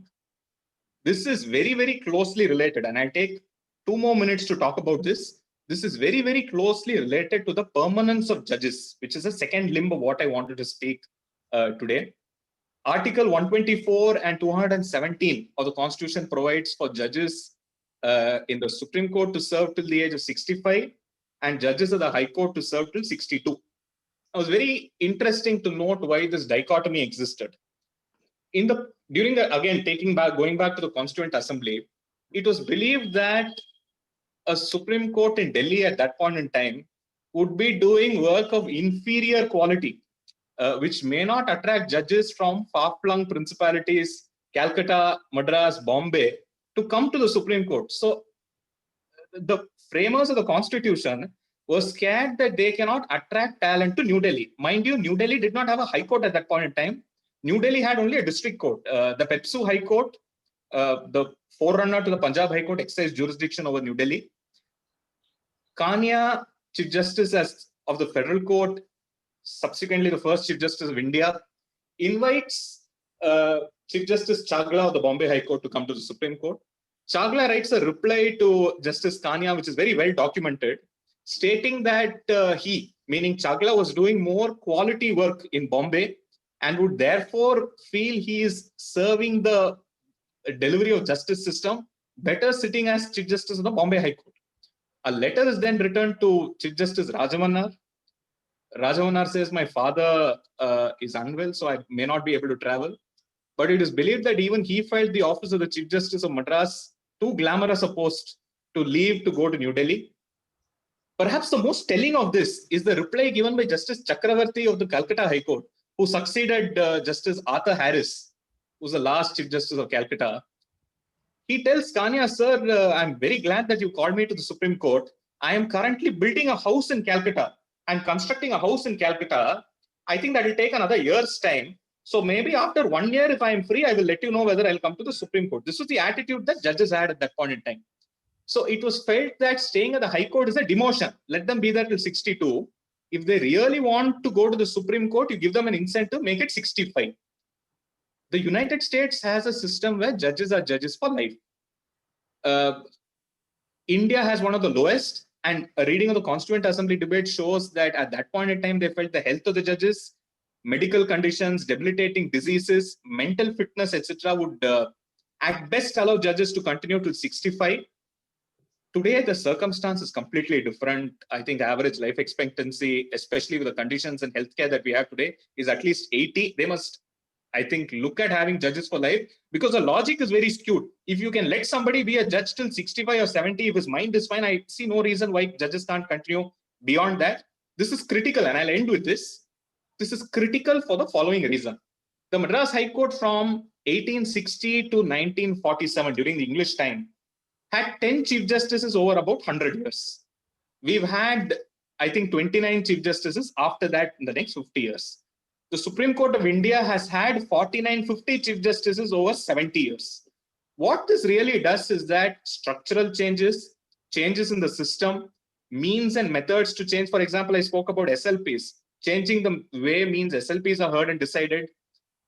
This is very, very closely related. And I'll take 2 more minutes to talk about this. this is very, very closely related to the permanence of judges, which is the second limb of what I wanted to speak today. Article 124 and 217 of the Constitution provides for judges in the Supreme Court to serve till the age of 65 and judges of the High Court to serve till 62. It was very interesting to note why this dichotomy existed. Going back to the Constituent Assembly, it was believed that a Supreme Court in Delhi at that point in time would be doing work of inferior quality, which may not attract judges from far-flung principalities, Calcutta, Madras, Bombay, to come to the Supreme Court. So the framers of the Constitution were scared that they cannot attract talent to New Delhi. Mind you, New Delhi did not have a High Court at that point in time. New Delhi had only a district court. The Pepsu High Court, the forerunner to the Punjab High Court, exercised jurisdiction over New Delhi. Kania, Chief Justice of the Federal Court, subsequently the first Chief Justice of India, invites Chief Justice Chagla of the Bombay High Court to come to the Supreme Court. Chagla writes a reply to Justice Kania, which is very well documented, stating that he, meaning Chagla, was doing more quality work in Bombay and would therefore feel he is serving the delivery of justice system better sitting as Chief Justice of the Bombay High Court. A letter is then written to Chief Justice Rajamanar. Rajamanar says, my father is unwell, so I may not be able to travel. But it is believed that even he felt the office of the Chief Justice of Madras too glamorous a post to leave to go to New Delhi. Perhaps the most telling of this is the reply given by Justice Chakravarti of the Calcutta High Court, who succeeded Justice Arthur Harris, who was the last Chief Justice of Calcutta. He tells Kania, sir, I'm very glad that you called me to the Supreme Court. I am currently building a house in Calcutta and constructing a house in Calcutta. I think that will take another year's time. So maybe after 1 year, if I am free, I will let you know whether I'll come to the Supreme Court. This was the attitude that judges had at that point in time. So it was felt that staying at the High Court is a demotion. Let them be there till 62. If they really want to go to the Supreme Court, you give them an incentive, make it 65. The United States has a system where judges are judges for life. India has one of the lowest, and a reading of the Constituent Assembly debate shows that at that point in time, they felt the health of the judges, medical conditions, debilitating diseases, mental fitness, etc. would at best allow judges to continue to 65. Today, the circumstance is completely different. I think average life expectancy, especially with the conditions and healthcare that we have today, is at least 80. They must, I think, look at having judges for life, because the logic is very skewed. If you can let somebody be a judge till 65 or 70, if his mind is fine, I see no reason why judges can't continue beyond that. This is critical, and I'll end with this. This is critical for the following reason. The Madras High Court from 1860 to 1947, during the English time, had 10 Chief Justices over about 100 years. We've had, I think, 29 Chief Justices after that in the next 50 years. The Supreme Court of India has had 49-50 Chief Justices over 70 years. What this really does is that structural changes, changes in the system, means and methods to change. For example, I spoke about SLPs. Changing the way means SLPs are heard and decided.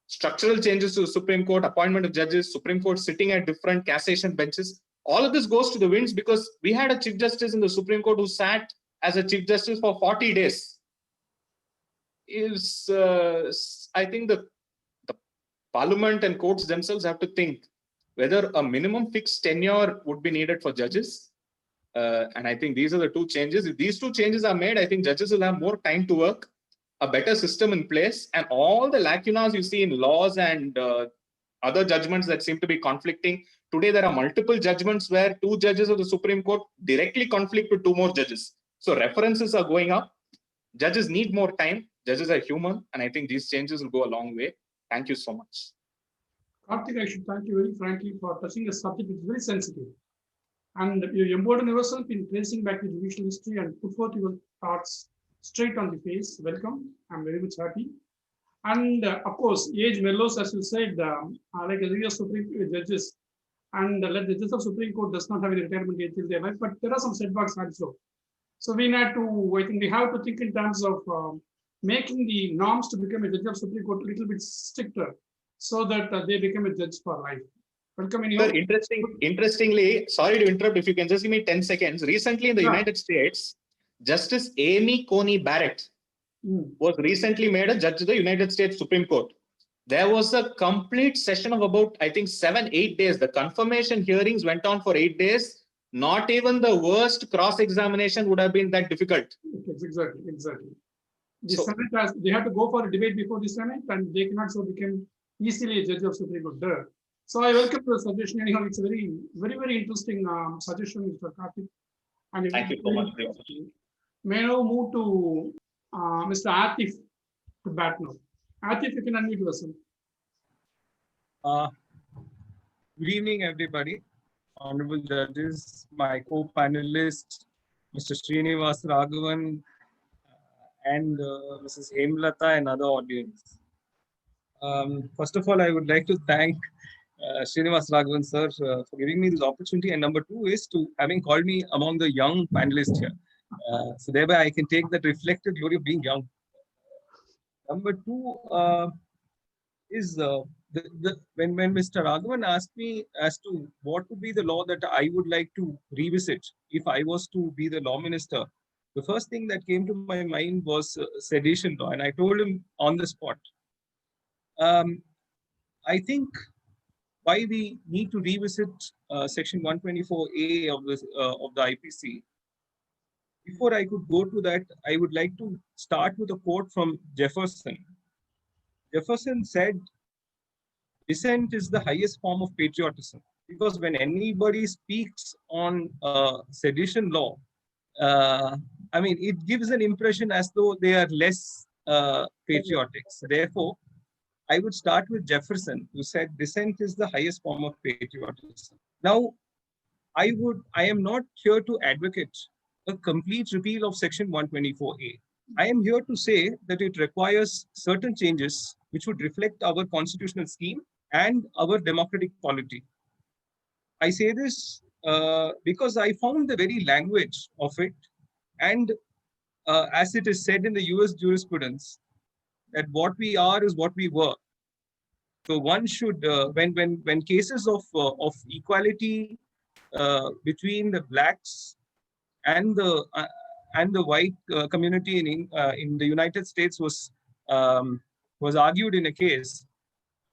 Structural changes to the Supreme Court, appointment of judges, Supreme Court sitting at different cassation benches. All of this goes to the winds because we had a Chief Justice in the Supreme Court who sat as a Chief Justice for 40 days. I think the Parliament and courts themselves have to think whether a minimum fixed tenure would be needed for judges. And I think these are the two changes. If these two changes are made, I think judges will have more time to work, a better system in place, and all the lacunas you see in laws and other judgments that seem to be conflicting. Today, there are multiple judgments where two judges of the Supreme Court directly conflict with two more judges. So references are going up. Judges need more time. Judges are human. And I think these changes will go a long way. Thank you so much. Karthik, I should thank you very frankly for touching a subject which is very sensitive. And you embolden yourself in tracing back the judicial history and put forth your thoughts straight on the face. Welcome. I'm very much happy. And of course, age mellows, as you said, like the Supreme judges, and the judges of Supreme Court does not have any retirement age till their life, but there are some setbacks also. So we need to, I think we have to think in terms of making the norms to become a judge of Supreme Court a little bit stricter, so that they become a judge for life. Welcome Sir, anyhow. interestingly, sorry to interrupt, if you can just give me 10 seconds. Recently in the Yeah. United States, Justice Amy Coney Barrett Mm. was recently made a judge of the United States Supreme Court. There was a complete session of about, I think, 7-8 days. The confirmation hearings went on for 8 days. Not even the worst cross-examination would have been that difficult. Yes, exactly. The So- Senate has, they have to go for a debate before the Senate, and they cannot so become easily a judge of Supreme Court there. So I welcome the suggestion. Anyhow, it's a very interesting suggestion, Mr. Karthik. And it Thank you so much for the opportunity. May now move to Mr. Atif to bat now. Atif, you can unmute yourself. Good evening, everybody. Honorable judges, my co-panelists, Mr. Srinivas Raghavan and Mrs. Hemlata and other audience. First of all, I would like to thank Srinivas Raghavan sir for giving me this opportunity. And number two is to having called me among the young panelists here. So thereby I can take that reflected glory of being young. Number two is when Mr. Raghavan asked me as to what would be the law that I would like to revisit if I was to be the law minister, the first thing that came to my mind was sedition law, and I told him on the spot. I think why we need to revisit section 124A of the IPC. Before I could go to that, I would like to start with a quote from Jefferson. Jefferson said, "Dissent is the highest form of patriotism," because when anybody speaks on sedition law, I mean, it gives an impression as though they are less patriotic. So therefore, I would start with Jefferson, who said dissent is the highest form of patriotism. Now, I am not here to advocate a complete repeal of section 124A. I am here to say that it requires certain changes which would reflect our constitutional scheme and our democratic polity. I say this because I found the very language of it, and as it is said in the US jurisprudence, that what we are is what we were. So one should, when cases of equality between the blacks and the white community in the United States was argued in a case,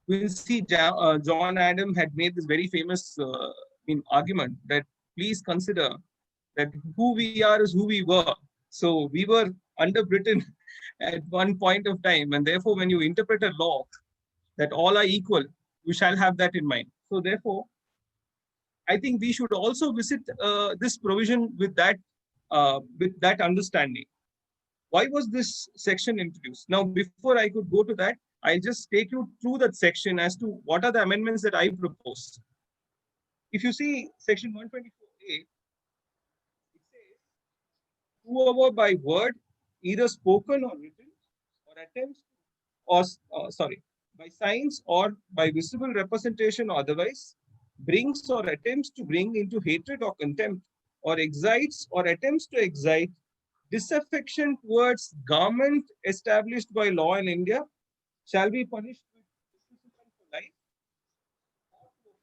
Quincy John Adams had made this very famous argument that please consider that who we are is who we were. So we were under Britain at one point of time, and therefore when you interpret a law that all are equal, you shall have that in mind. So therefore, I think we should also visit this provision with that understanding. Why was this section introduced? Now, before I could go to that, I'll just take you through that section as to what are the amendments that I propose. If you see section 124A, it says, whoever by word, either spoken or written, or attempts, or by signs or by visible representation or otherwise, brings or attempts to bring into hatred or contempt, or excites or attempts to excite disaffection towards government established by law in India, shall be punished with dismissal for life,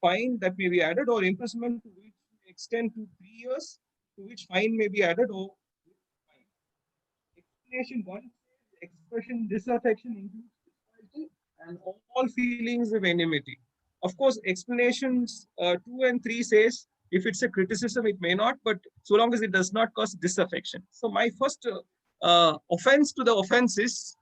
fine that may be added, or imprisonment to which may extend to 3 years, to which fine may be added, or fine. Explanation 1 says expression disaffection includes disloyalty and all feelings of enmity. Of course, explanations 2 and 3 says if it's a criticism, it may not, but so long as it does not cause disaffection. So my first offense to the offense is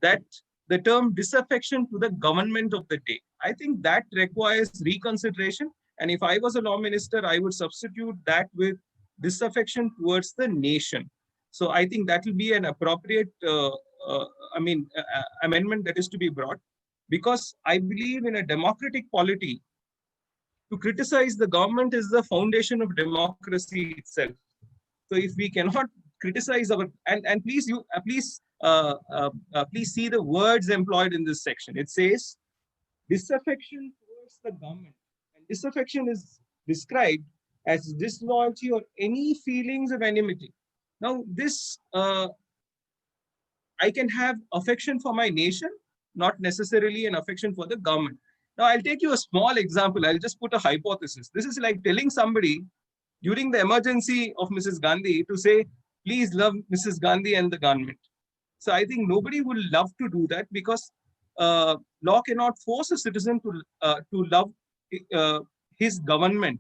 that the term disaffection to the government of the day. I think that requires reconsideration. And if I was a law minister, I would substitute that with disaffection towards the nation. So I think that will be an appropriate amendment that is to be brought, because I believe in a democratic polity. To criticize the government is the foundation of democracy itself. So if we cannot criticize our, and please see the words employed in this section. It says disaffection towards the government, and disaffection is described as disloyalty or any feelings of enmity. Now this, I can have affection for my nation, not necessarily an affection for the government. Now, I'll take you a small example. I'll just put a hypothesis. This is like telling somebody during the emergency of Mrs. Gandhi to say, please love Mrs. Gandhi and the government. So I think nobody will love to do that, because law cannot force a citizen to love his government.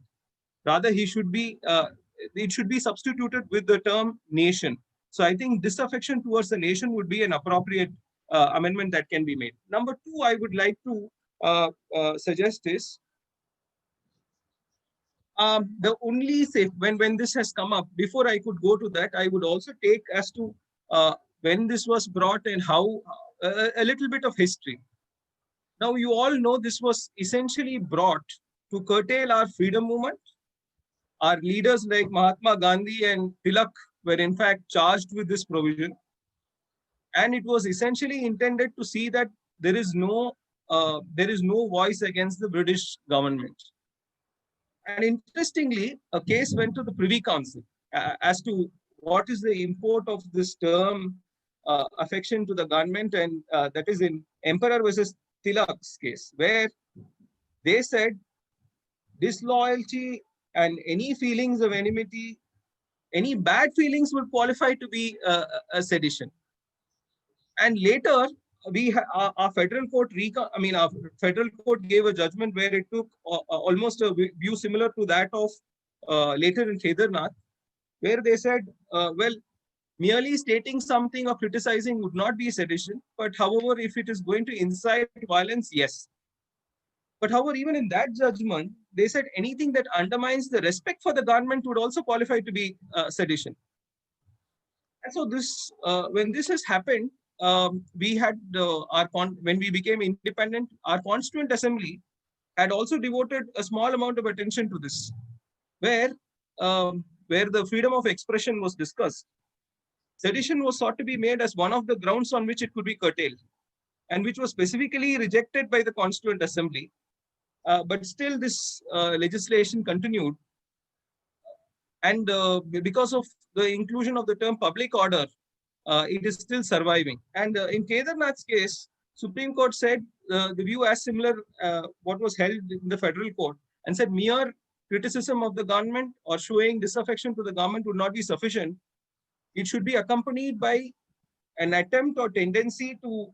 Rather, he should be it should be substituted with the term nation. So I think disaffection towards the nation would be an appropriate amendment that can be made. Number two, I would like to suggest is the only safe when this has come up. Before I could go to that, I would also take as to when this was brought and how a little bit of history. Now, you all know this was essentially brought to curtail our freedom movement. Our leaders like Mahatma Gandhi and Tilak were in fact charged with this provision. And it was essentially intended to see that there is no voice against the British government. And interestingly, a case went to the Privy Council as to what is the import of this term affection to the government, and that is in Emperor versus Tilak's case, where they said disloyalty and any feelings of enmity, any bad feelings would qualify to be a sedition. And later, our federal court gave a judgment where it took almost a view similar to that of later in Kedarnath, where they said, well, merely stating something or criticizing would not be sedition, but however, if it is going to incite violence, yes. But however, even in that judgment, they said anything that undermines the respect for the government would also qualify to be sedition. And so this, when this has happened, we had when we became independent, our Constituent Assembly had also devoted a small amount of attention to this, where the freedom of expression was discussed. Sedition was sought to be made as one of the grounds on which it could be curtailed, and which was specifically rejected by the Constituent Assembly. But still, this legislation continued, and because of the inclusion of the term public order, it is still surviving. And in Kedarnath's case, Supreme Court said the view as similar what was held in the federal court, and said mere criticism of the government or showing disaffection to the government would not be sufficient. It should be accompanied by an attempt or tendency to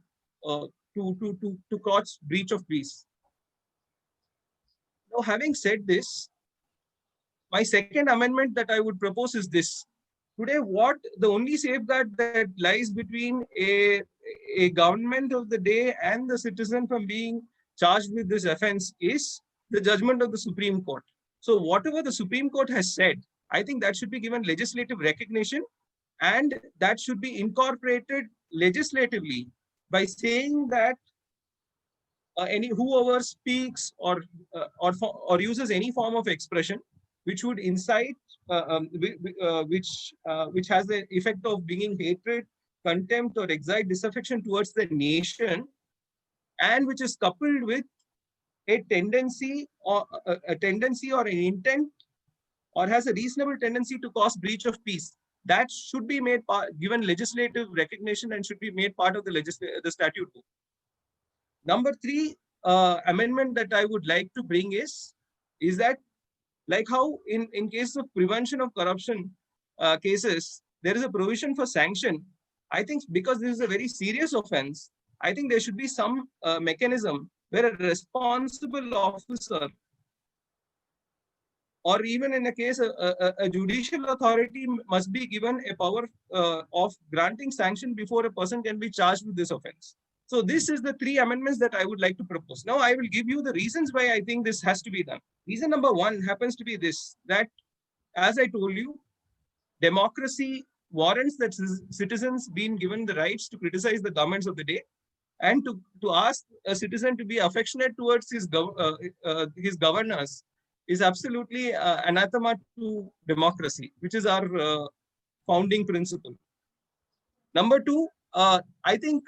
cause breach of peace. Now, having said this, my second amendment that I would propose is this. Today, the only safeguard that lies between a government of the day and the citizen from being charged with this offense is the judgment of the Supreme Court. So whatever the Supreme Court has said, I think that should be given legislative recognition, and that should be incorporated legislatively by saying that whoever speaks or uses any form of expression which would incite, which has the effect of bringing hatred, contempt, or excite disaffection towards the nation, and which is coupled with a tendency or an intent, or has a reasonable tendency to cause breach of peace, that should be made given legislative recognition and should be made part of the statute book. Number three amendment that I would like to bring is that, like how in case of prevention of corruption cases, there is a provision for sanction. I think because this is a very serious offense, I think there should be some mechanism where a responsible officer, or even in a case, a judicial authority must be given a power of granting sanction before a person can be charged with this offense. So this is the three amendments that I would like to propose. Now I will give you the reasons why I think this has to be done. Reason number one happens to be this, that as I told you, democracy warrants that citizens being given the rights to criticize the governments of the day, and to ask a citizen to be affectionate towards his governors is absolutely anathema to democracy, which is our founding principle. Number two, I think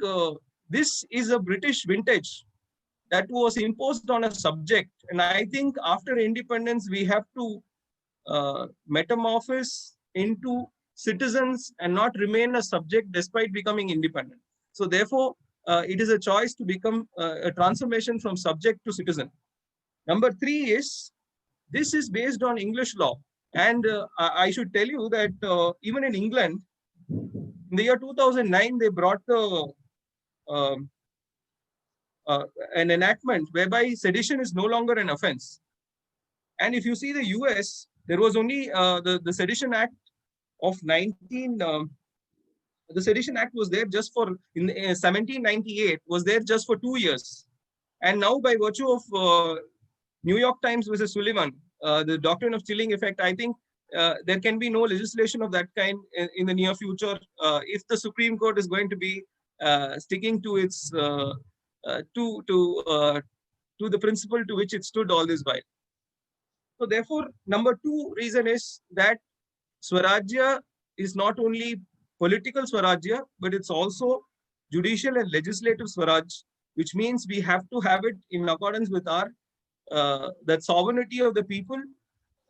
this is a British vintage that was imposed on a subject. And I think after independence, we have to metamorphose into citizens and not remain a subject despite becoming independent. So therefore, it is a choice to become a transformation from subject to citizen. Number 3 is, this is based on English law. And I should tell you that even in England, in the year 2009, they brought um, an enactment whereby sedition is no longer an offense. And if you see the US, there was only the Sedition Act of the Sedition Act was there just for, in 1798, was there just for 2 years. And now by virtue of New York Times versus Sullivan, the doctrine of chilling effect, I think there can be no legislation of that kind in the near future if the Supreme Court is going to be sticking to its to the principle to which it stood all this while. So therefore, number 2 reason is that Swarajya is not only political Swarajya, but it's also judicial and legislative Swaraj, which means we have to have it in accordance with our that sovereignty of the people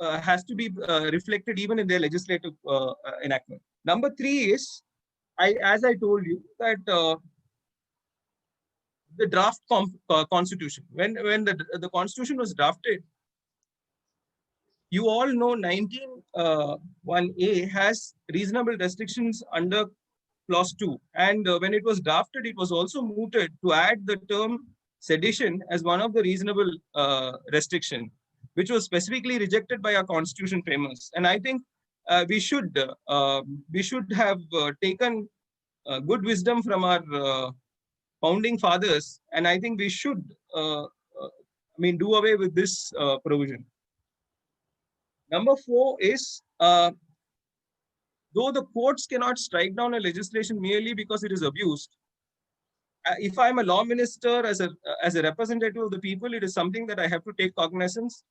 has to be reflected even in their legislative enactment. Number 3 is, as I told you, that the draft constitution, when the constitution was drafted, you all know 19(1)(a) has reasonable restrictions under clause 2. And when it was drafted, it was also mooted to add the term sedition as one of the reasonable restriction, which was specifically rejected by our constitution framers. And I think we should have taken good wisdom from our founding fathers, and I think we should do away with this provision. Number 4 is, though the courts cannot strike down a legislation merely because it is abused, if I'm a law minister, as a representative of the people, it is something that I have to take cognizance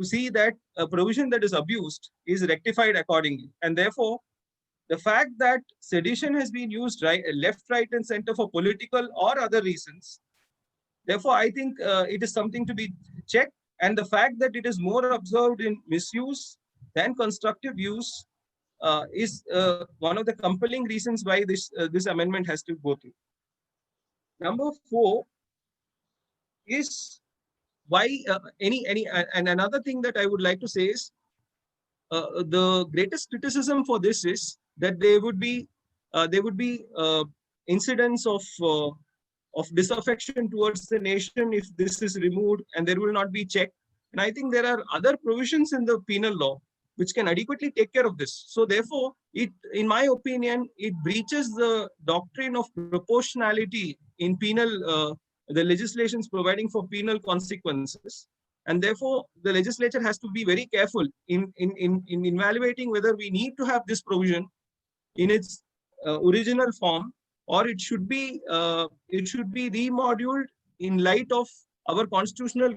to see that a provision that is abused is rectified accordingly. And therefore, the fact that sedition has been used left, right, and center for political or other reasons, therefore, I think it is something to be checked. And the fact that it is more observed in misuse than constructive use is one of the compelling reasons why this amendment has to go through. Number 4 is why and another thing that I would like to say is the greatest criticism for this is that there would be incidents of disaffection towards the nation if this is removed, and there will not be check. And I think there are other provisions in the penal law which can adequately take care of this. So therefore, in my opinion, it breaches the doctrine of proportionality in penal, the legislations providing for penal consequences. And therefore, the legislature has to be very careful in evaluating whether we need to have this provision in its original form, or it should be remoduled in light of our constitutional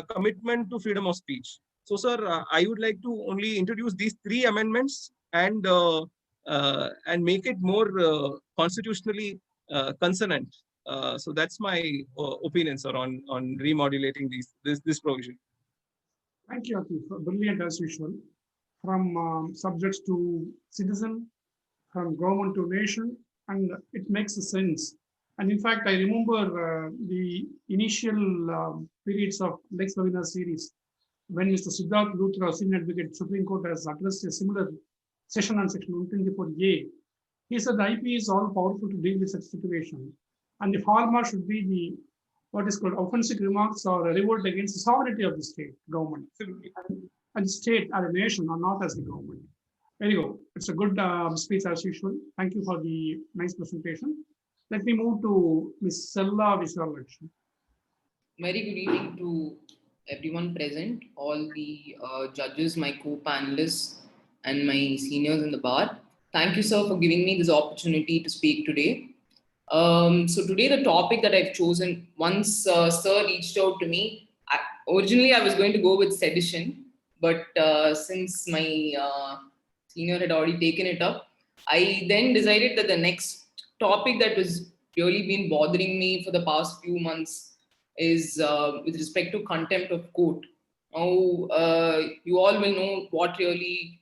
commitment to freedom of speech. So, sir, I would like to only introduce these 3 amendments and make it more constitutionally consonant. So that's my opinion, sir, on remodulating this provision. Thank you, Atif. Brilliant as usual. From subjects to citizen, from government to nation, and it makes sense. And in fact, I remember the initial periods of Lex Lavina series when Mr. Siddharth Luthra, senior advocate, Supreme Court, has addressed a similar session on section 124A. He said the IP is all powerful to deal with such situation, and the hallmark should be the what is called offensive remarks or a revolt against the sovereignty of the state government, and the state as a nation, or not as the government. Very good. It's a good speech as usual. Thank you for the nice presentation. Let me move to Ms. Sella Viswalakshmi. Very good evening to everyone present, all the judges, my co-panelists, and my seniors in the bar. Thank you, sir, for giving me this opportunity to speak today. So today the topic that I've chosen, once sir reached out to me, originally I was going to go with sedition, but since my senior had already taken it up, I then decided that the next topic that was really been bothering me for the past few months is with respect to contempt of court. Now, you all will know what really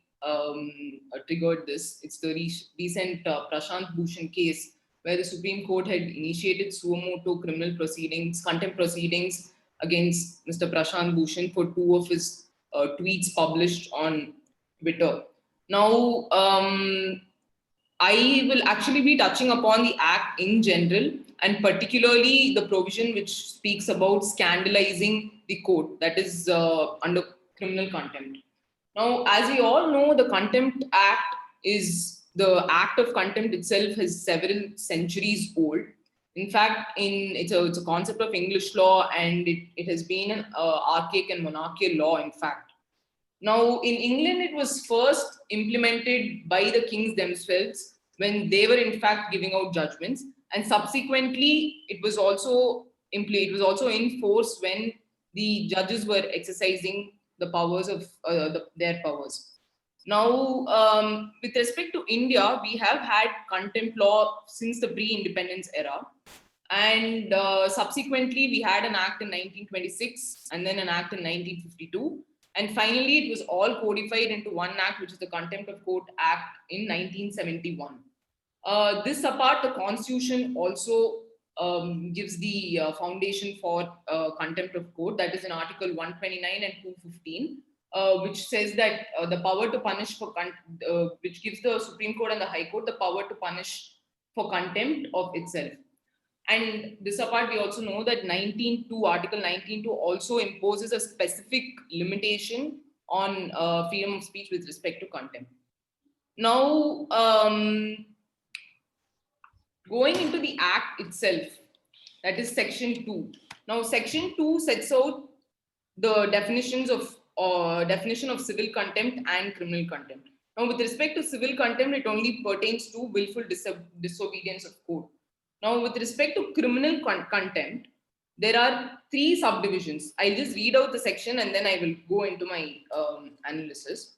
triggered this. It's the recent Prashant Bhushan case, where the Supreme Court had initiated suo motu criminal proceedings, contempt proceedings against Mr. Prashant Bhushan for 2 of his tweets published on Twitter. Now, I will actually be touching upon the Act in general, and particularly the provision which speaks about scandalizing the court, that is under criminal contempt. Now, as we all know, the Contempt Act is the act of contempt itself is several centuries old. In fact, it's a concept of English law, and it has been an archaic and monarchical law, in fact. Now, in England, it was first implemented by the kings themselves when they were in fact giving out judgments, and subsequently it was also in force when the judges were exercising the powers of their powers. Now, with respect to India, we have had contempt law since the pre-independence era, and subsequently we had an act in 1926 and then an act in 1952. And finally, it was all codified into one act, which is the Contempt of Court Act in 1971. This apart, the Constitution also gives the foundation for contempt of court, that is in Article 129 and 215, which says that the power to punish for which gives the Supreme Court and the High Court the power to punish for contempt of itself. And this apart, we also know that Article 19.2 also imposes a specific limitation on freedom of speech with respect to contempt. Now, going into the Act itself, that is Section 2. Now, Section 2 sets out the definition of civil contempt and criminal contempt. Now, with respect to civil contempt, it only pertains to willful disobedience of court. Now, with respect to criminal contempt, there are 3 subdivisions. I'll just read out the section and then I will go into my analysis.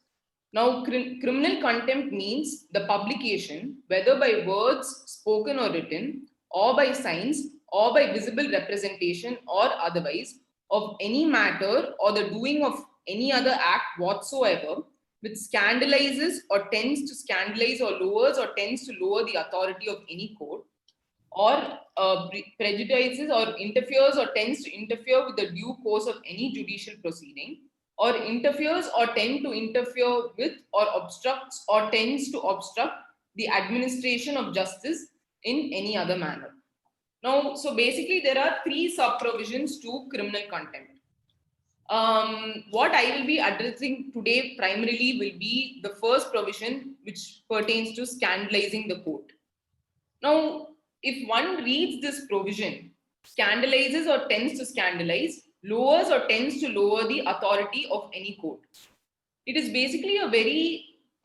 Now, criminal contempt means the publication, whether by words spoken or written, or by signs, or by visible representation or otherwise, of any matter or the doing of any other act whatsoever, which scandalizes or tends to scandalize or lowers or tends to lower the authority of any court, or prejudices or interferes or tends to interfere with the due course of any judicial proceeding, or interferes or tend to interfere with or obstructs or tends to obstruct the administration of justice in any other manner. Now, so basically there are 3 sub-provisions to criminal contempt. What I will be addressing today primarily will be the first provision, which pertains to scandalizing the court. Now, if one reads this provision, scandalizes or tends to scandalize, lowers or tends to lower the authority of any court. It is basically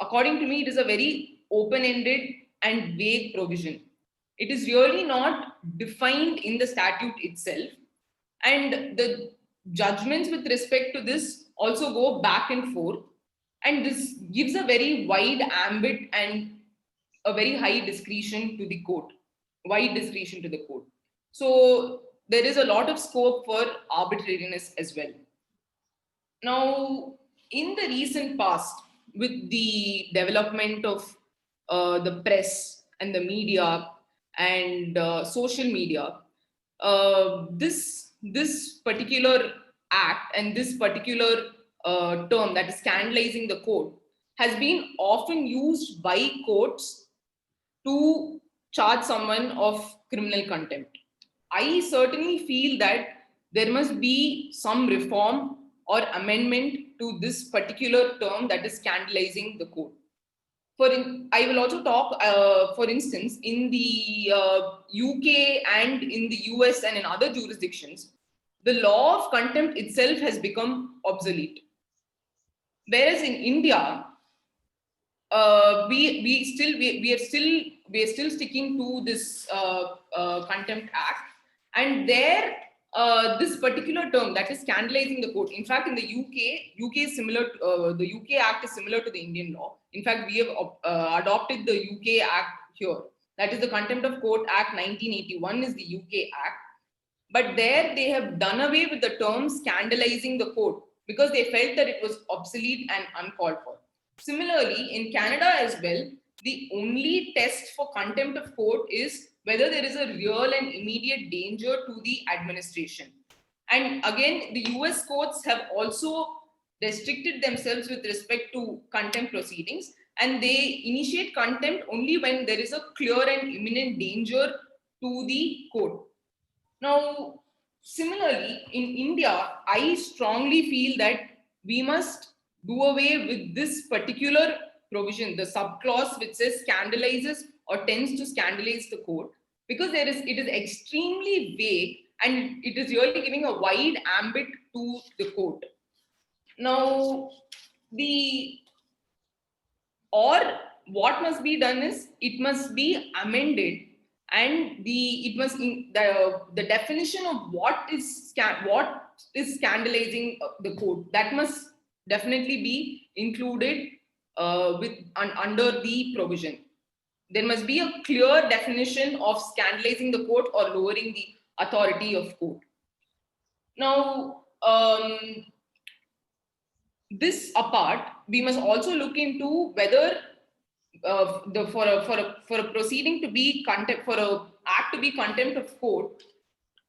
according to me, it is a very open-ended and vague provision. It is really not defined in the statute itself. And the judgments with respect to this also go back and forth. And this gives a very wide ambit and a very high discretion to the court. Wide discretion to the court. So there is a lot of scope for arbitrariness as well. Now, in the recent past, with the development of the press and the media and social media, this particular act and this particular term, that is scandalizing the court, has been often used by courts to charge someone of criminal contempt. I certainly feel that there must be some reform or amendment to this particular term, that is scandalizing the court. I will also talk, for instance, in the UK and in the US and in other jurisdictions, the law of contempt itself has become obsolete. Whereas in India, we are still sticking to this Contempt Act, and there this particular term, that is scandalizing the court. In fact, in the UK is similar. The UK Act is similar to the Indian law. In fact, we have adopted the UK Act here. That is the Contempt of Court Act 1981 is the UK Act. But there they have done away with the term scandalizing the court because they felt that it was obsolete and uncalled for. Similarly, in Canada as well, the only test for contempt of court is whether there is a real and immediate danger to the administration. And again, the US courts have also restricted themselves with respect to contempt proceedings, and they initiate contempt only when there is a clear and imminent danger to the court. Now, similarly, in India, I strongly feel that we must do away with this particular provision, the subclause which says scandalizes or tends to scandalize the court, because it is extremely vague and it is really giving a wide ambit to the court. Now, what must be done is it must be amended, and the definition of what is scandalizing the court, that must definitely be included under the provision. There must be a clear definition of scandalizing the court or lowering the authority of court. Now, this apart, we must also look into whether for a proceeding to be contempt, for a act to be contempt of court,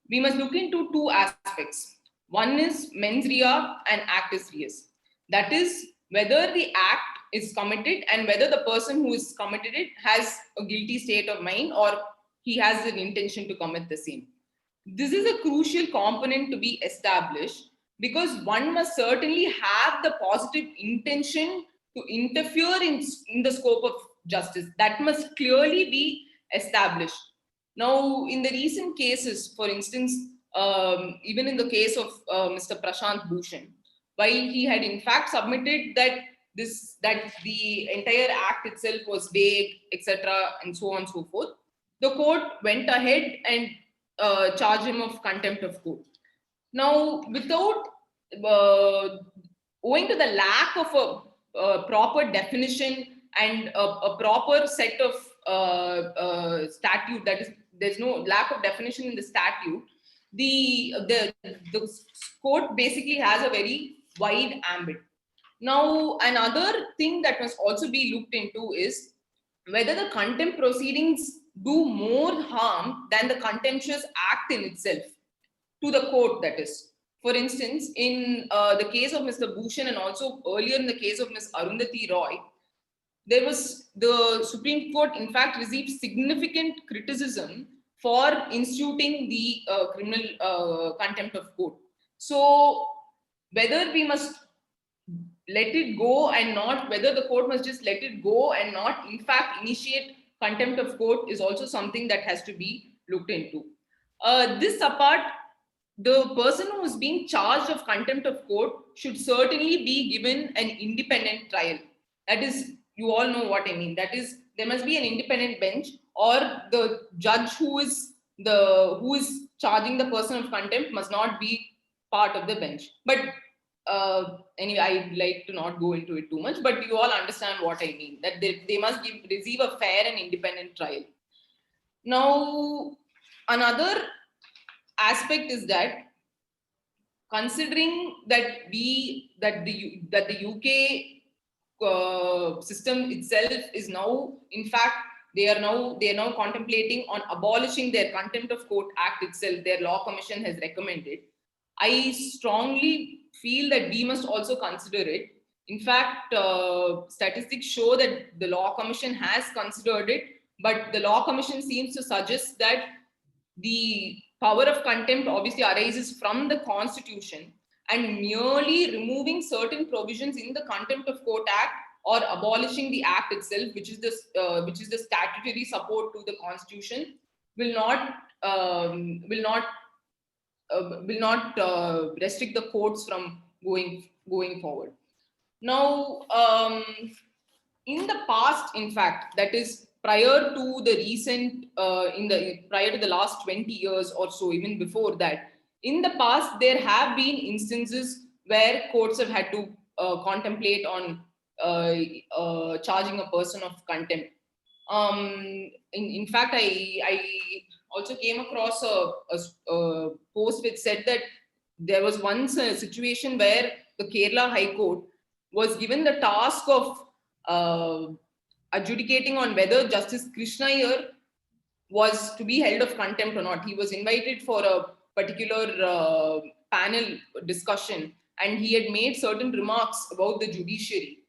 we must look into two aspects. One is mens rea and actus reus. That is whether the act is committed and whether the person who is committed it has a guilty state of mind or he has an intention to commit the same. This is a crucial component to be established, because one must certainly have the positive intention to interfere in the scope of justice. That must clearly be established. Now, in the recent cases, for instance, even in the case of Mr. Prashant Bhushan, while he had in fact submitted that the entire act itself was vague, etc., and so on and so forth, the court went ahead and charged him of contempt of court. Now, without owing to the lack of a proper definition and a proper set of statute, that is, there's no lack of definition in the statute, the court basically has a very wide ambit. Now, another thing that must also be looked into is whether the contempt proceedings do more harm than the contemptuous act in itself to the court, that is. For instance, in the case of Mr. Bhushan and also earlier in the case of Ms. Arundhati Roy, there was the Supreme Court in fact received significant criticism for instituting the criminal contempt of court. So whether we must let it go and not, whether the court must just let it go and not in fact initiate contempt of court is also something that has to be looked into. This apart, the person who is being charged of contempt of court should certainly be given an independent trial. That is, you all know what I mean. That is, there must be an independent bench, or the judge who is charging the person of contempt must not be part of the bench. But anyway, I'd like to not go into it too much, but you all understand what I mean, that they must receive a fair and independent trial. Now, another aspect is that, considering that the UK system itself is now, in fact, they are now contemplating on abolishing their Contempt of Court Act itself. Their Law Commission has recommended. I strongly feel that we must also consider it. In fact, statistics show that the Law Commission has considered it, but the Law Commission seems to suggest that the power of contempt obviously arises from the Constitution, and merely removing certain provisions in the Contempt of Court Act or abolishing the Act itself, which is the statutory support to the Constitution, will not restrict the courts from going forward. Now, in the past, in fact, that is prior to the recent, prior to the last 20 years or so, even before that, in the past, there have been instances where courts have had to contemplate on charging a person of contempt. In fact, I also came across a post which said that there was once a situation where the Kerala High Court was given the task of adjudicating on whether Justice Krishna Iyer was to be held of contempt or not. He was invited for a particular panel discussion, and he had made certain remarks about the judiciary.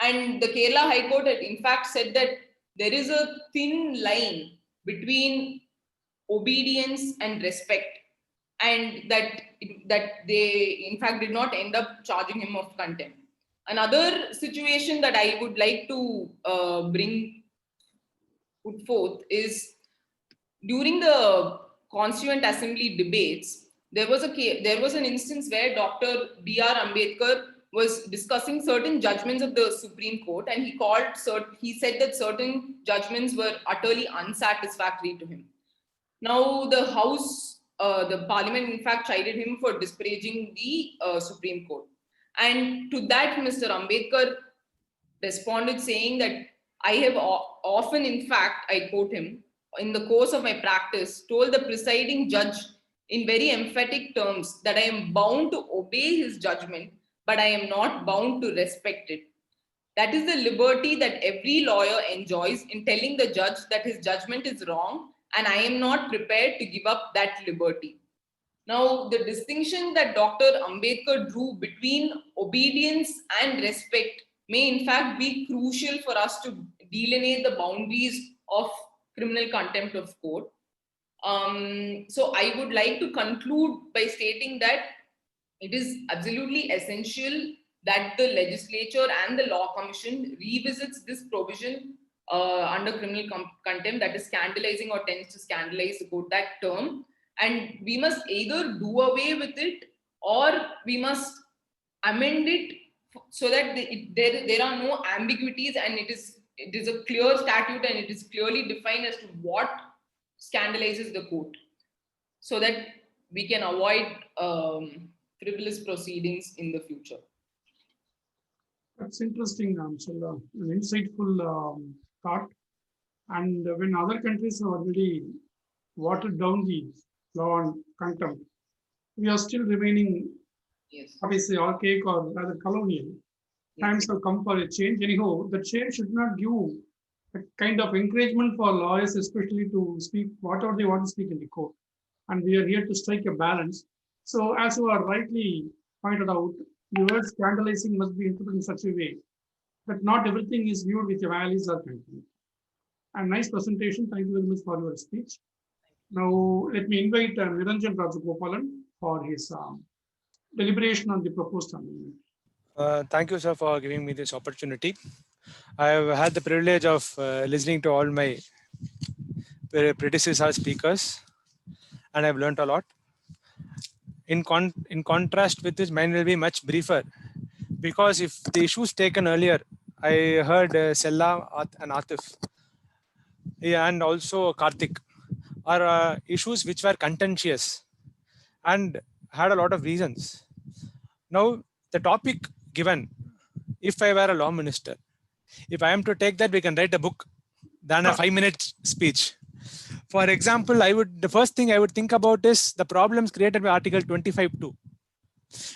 And the Kerala High Court had in fact said that there is a thin line between obedience and respect, and that they in fact did not end up charging him of contempt. Another situation that I would like to put forth is during the Constituent Assembly debates, there was an instance where Dr. B.R. Ambedkar was discussing certain judgments of the Supreme Court, and he said that certain judgments were utterly unsatisfactory to him. Now, the Parliament, in fact, chided him for disparaging the Supreme Court. And to that, Mr. Ambedkar responded saying that I have often, in fact, I quote him, in the course of my practice, told the presiding judge in very emphatic terms that I am bound to obey his judgment, but I am not bound to respect it. That is the liberty that every lawyer enjoys in telling the judge that his judgment is wrong, and I am not prepared to give up that liberty. Now, the distinction that Dr. Ambedkar drew between obedience and respect may in fact be crucial for us to delineate the boundaries of criminal contempt of court. So I would like to conclude by stating that it is absolutely essential that the legislature and the law commission revisits this provision under criminal contempt, that is scandalizing or tends to scandalize, to quote that term. And we must either do away with it or we must amend it so that there are no ambiguities, and it is a clear statute and it is clearly defined as to what scandalizes the court, so that we can avoid frivolous proceedings in the future. That's interesting, Shala. An insightful thought. And when other countries have already watered down the law on contempt, we are still remaining, Yes. obviously, archaic or rather colonial. Times have come for a change. Anyhow, the change should not give a kind of encouragement for lawyers, especially to speak whatever they want to speak in the court. And we are here to strike a balance. So, as you are rightly pointed out, the word scandalizing must be interpreted in such a way that not everything is viewed with a malice or contempt. And nice presentation. Thank you very much for your speech. Now, let me invite Niranjan Rajagopalan for his deliberation on the proposed amendment. Thank you, sir, for giving me this opportunity. I have had the privilege of listening to all my predecessor speakers, and I've learned a lot. In contrast with this, mine will be much briefer, because if the issues taken earlier, I heard Sella and Atif, and also Karthik, are issues which were contentious and had a lot of reasons. Now, the topic given, if I were a law minister, if I am to take that, we can write a book than a 5-minute speech. For example, the first thing I would think about is the problems created by Article 25(2),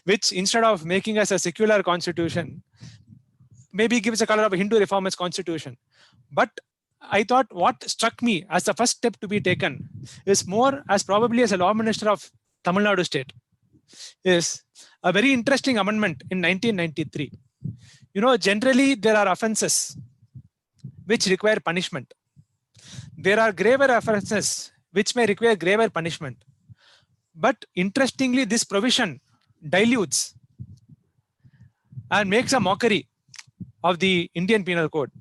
which instead of making us a secular constitution, maybe gives a color of a Hindu reformist constitution. But I thought what struck me as the first step to be taken is more as probably as a law minister of Tamil Nadu state, is a very interesting amendment in 1993. You know, generally there are offenses which require punishment. There are graver offenses which may require graver punishment. But interestingly, this provision dilutes and makes a mockery of the Indian Penal Code.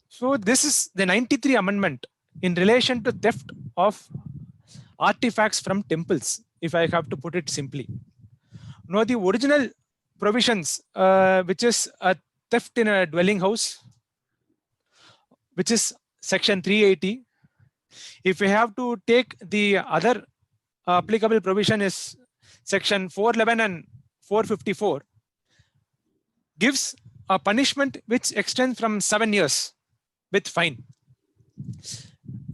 So this is the 93 amendment in relation to theft of artifacts from temples, if I have to put it simply. Now, the original provisions, which is a theft in a dwelling house, which is section 380. If we have to take the other applicable provision is section 411 and 454, gives a punishment which extends from 7 years with fine.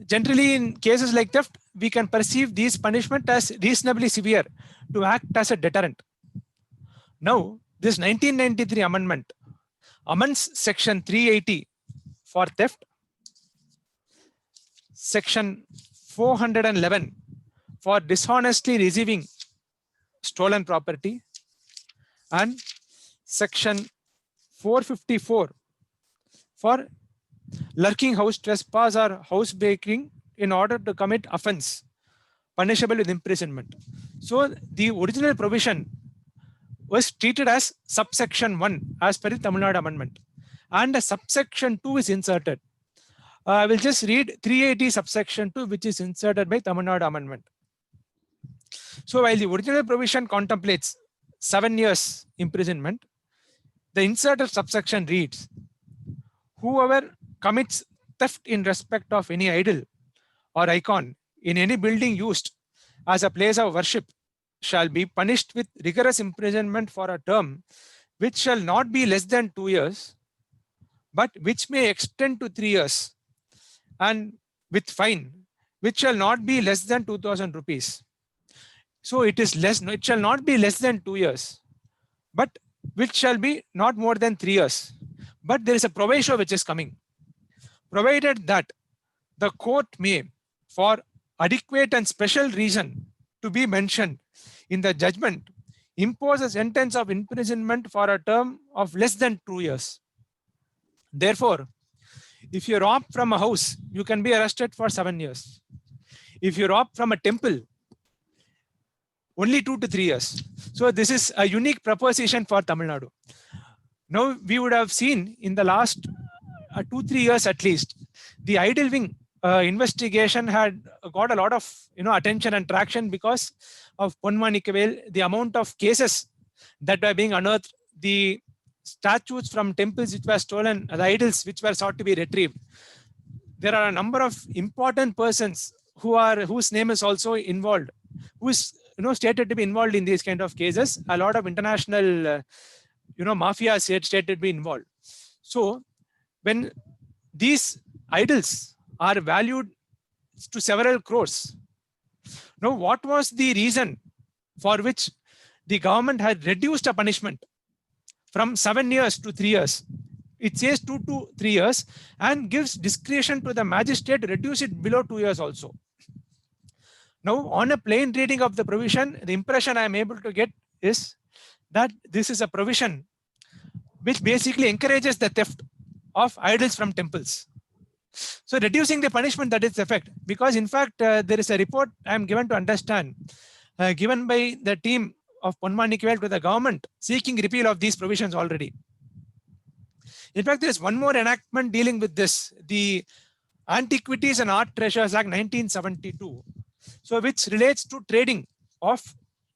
Generally, in cases like theft, we can perceive these punishment as reasonably severe to act as a deterrent. Now, this 1993 amendment amends section 380 for theft section 411 for dishonestly receiving stolen property, and section 454 for lurking house trespass or house breaking in order to commit offense punishable with imprisonment. So the original provision was treated as subsection 1 as per the Tamil Nadu amendment, and a subsection 2 is inserted. I will just read 380 subsection 2, which is inserted by Tamil Nadu amendment. So while the original provision contemplates 7 years imprisonment, the inserted subsection reads, whoever commits theft in respect of any idol or icon in any building used as a place of worship shall be punished with rigorous imprisonment for a term which shall not be less than 2 years, but which may extend to 3 years, and with fine which shall not be less than 2,000 rupees. So it is less, it shall not be less than 2 years, but which shall be not more than 3 years. But there is a proviso which is coming, provided that the court may, for adequate and special reason to be mentioned in the judgment, impose a sentence of imprisonment for a term of less than 2 years. Therefore, if you rob from a house, you can be arrested for 7 years. If you rob from a temple, only 2 to 3 years. So this is a unique proposition for Tamil Nadu. Now we would have seen in the last 2-3 years at least, the idol wing investigation had got a lot of attention and traction because of Pon Manikkavel, the amount of cases that were being unearthed, the statues from temples which were stolen, the idols which were sought to be retrieved. There are a number of important persons whose name is also involved, who is stated to be involved in these kind of cases. A lot of international mafia stated to be involved. So when these idols are valued to several crores, now what was the reason for which the government had reduced a punishment from 7 years to 3 years? It says 2 to 3 years and gives discretion to the magistrate to reduce it below 2 years also. Now, on a plain reading of the provision, the impression I am able to get is that this is a provision which basically encourages the theft of idols from temples. So reducing the punishment, that is effect, because in fact, there is a report I am given to understand, given by the team of Pon Manikkavel to the government seeking repeal of these provisions already. In fact, there is one more enactment dealing with this, the Antiquities and Art Treasures Act 1972. So which relates to trading of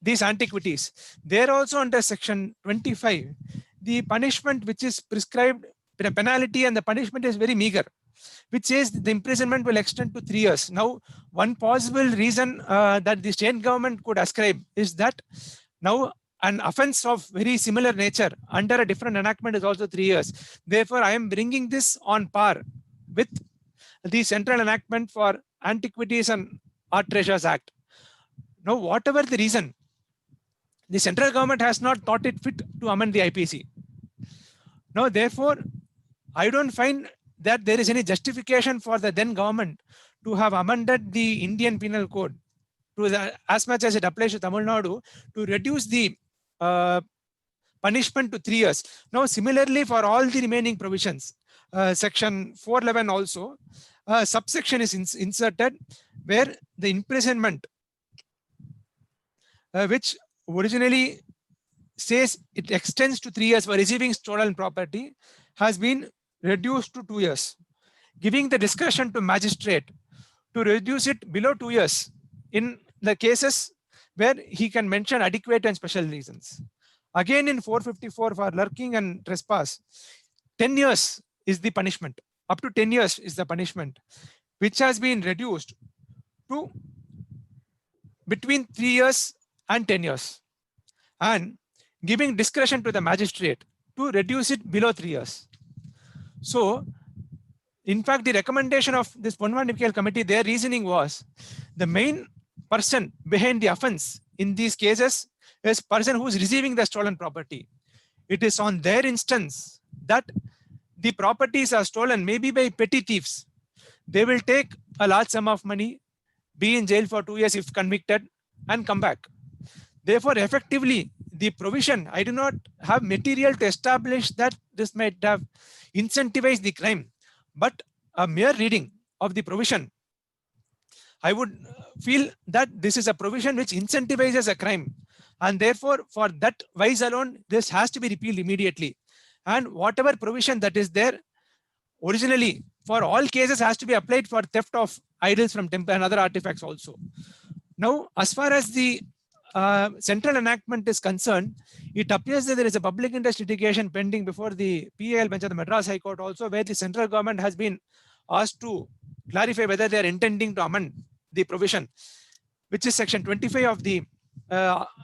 these antiquities. There also under section 25, the punishment which is prescribed, the penalty and the punishment is very meager, which says the imprisonment will extend to 3 years. Now, one possible reason that the state government could ascribe is that now an offense of very similar nature under a different enactment is also 3 years. Therefore, I am bringing this on par with the central enactment for Antiquities and Art Treasures Act. Now, whatever the reason, the central government has not thought it fit to amend the IPC. Now, therefore, I don't find that there is any justification for the then government to have amended the Indian Penal Code to as much as it applies to Tamil Nadu to reduce the punishment to 3 years. Now, similarly for all the remaining provisions, section 411 also, subsection is inserted where the imprisonment, which originally says it extends to 3 years for receiving stolen property, has been reduced to 2 years, giving the discretion to magistrate to reduce it below 2 years in the cases where he can mention adequate and special reasons. Again, in 454 for lurking and trespass, 10 years is the punishment. Up to 10 years is the punishment, which has been reduced to between 3 years and 10 years, and giving discretion to the magistrate to reduce it below 3 years. So, in fact, the recommendation of this Pon Manikkavel committee, their reasoning was the main person behind the offense in these cases is person who is receiving the stolen property. It is on their instance that the properties are stolen, maybe by petty thieves. They will take a large sum of money, be in jail for 2 years if convicted, and come back. Therefore, effectively, the provision, I do not have material to establish that this might have incentivized the crime, but a mere reading of the provision, I would feel that this is a provision which incentivizes a crime. And therefore, for that wise alone, this has to be repealed immediately. And whatever provision that is there originally for all cases has to be applied for theft of idols from temple and other artifacts also. Now, as far as the central enactment is concerned, it appears that there is a public interest litigation pending before the PAL bench of the Madras High Court also, where the central government has been asked to clarify whether they are intending to amend the provision, which is section 25 of the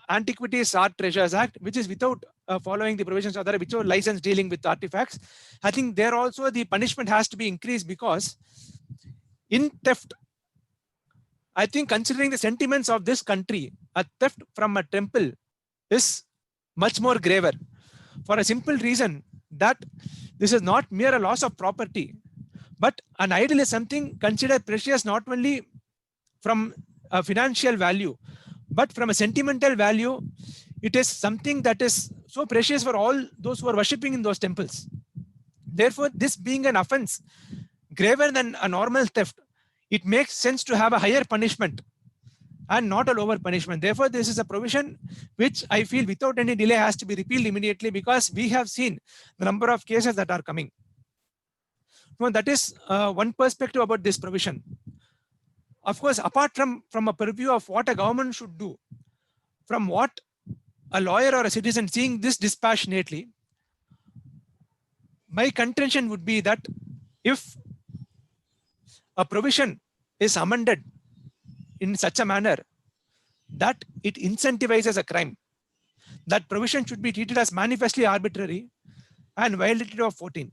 Antiquities Art Treasures Act, which is without following the provisions of the without license dealing with artifacts. I think there also the punishment has to be increased, because in theft, I think considering the sentiments of this country, a theft from a temple is much more graver, for a simple reason that this is not mere a loss of property, but an idol is something considered precious not only from a financial value, but from a sentimental value. It is something that is so precious for all those who are worshipping in those temples. Therefore, this being an offense graver than a normal theft, it makes sense to have a higher punishment and not a lower punishment. Therefore, this is a provision which I feel without any delay has to be repealed immediately, because we have seen the number of cases that are coming. Now, that is one perspective about this provision. Of course, apart from a purview of what a government should do, from what a lawyer or a citizen seeing this dispassionately, my contention would be that if a provision is amended in such a manner that it incentivizes a crime, that provision should be treated as manifestly arbitrary and violative of 14.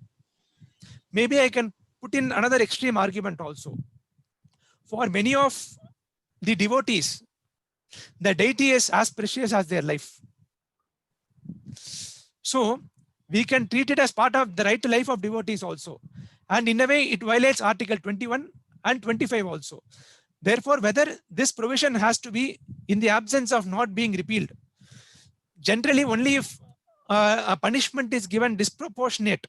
Maybe I can put in another extreme argument also. For many of the devotees, the deity is as precious as their life. So we can treat it as part of the right to life of devotees also. And in a way, it violates Article 21 and 25 also. Therefore, whether this provision has to be in the absence of not being repealed, generally only if a punishment is given disproportionate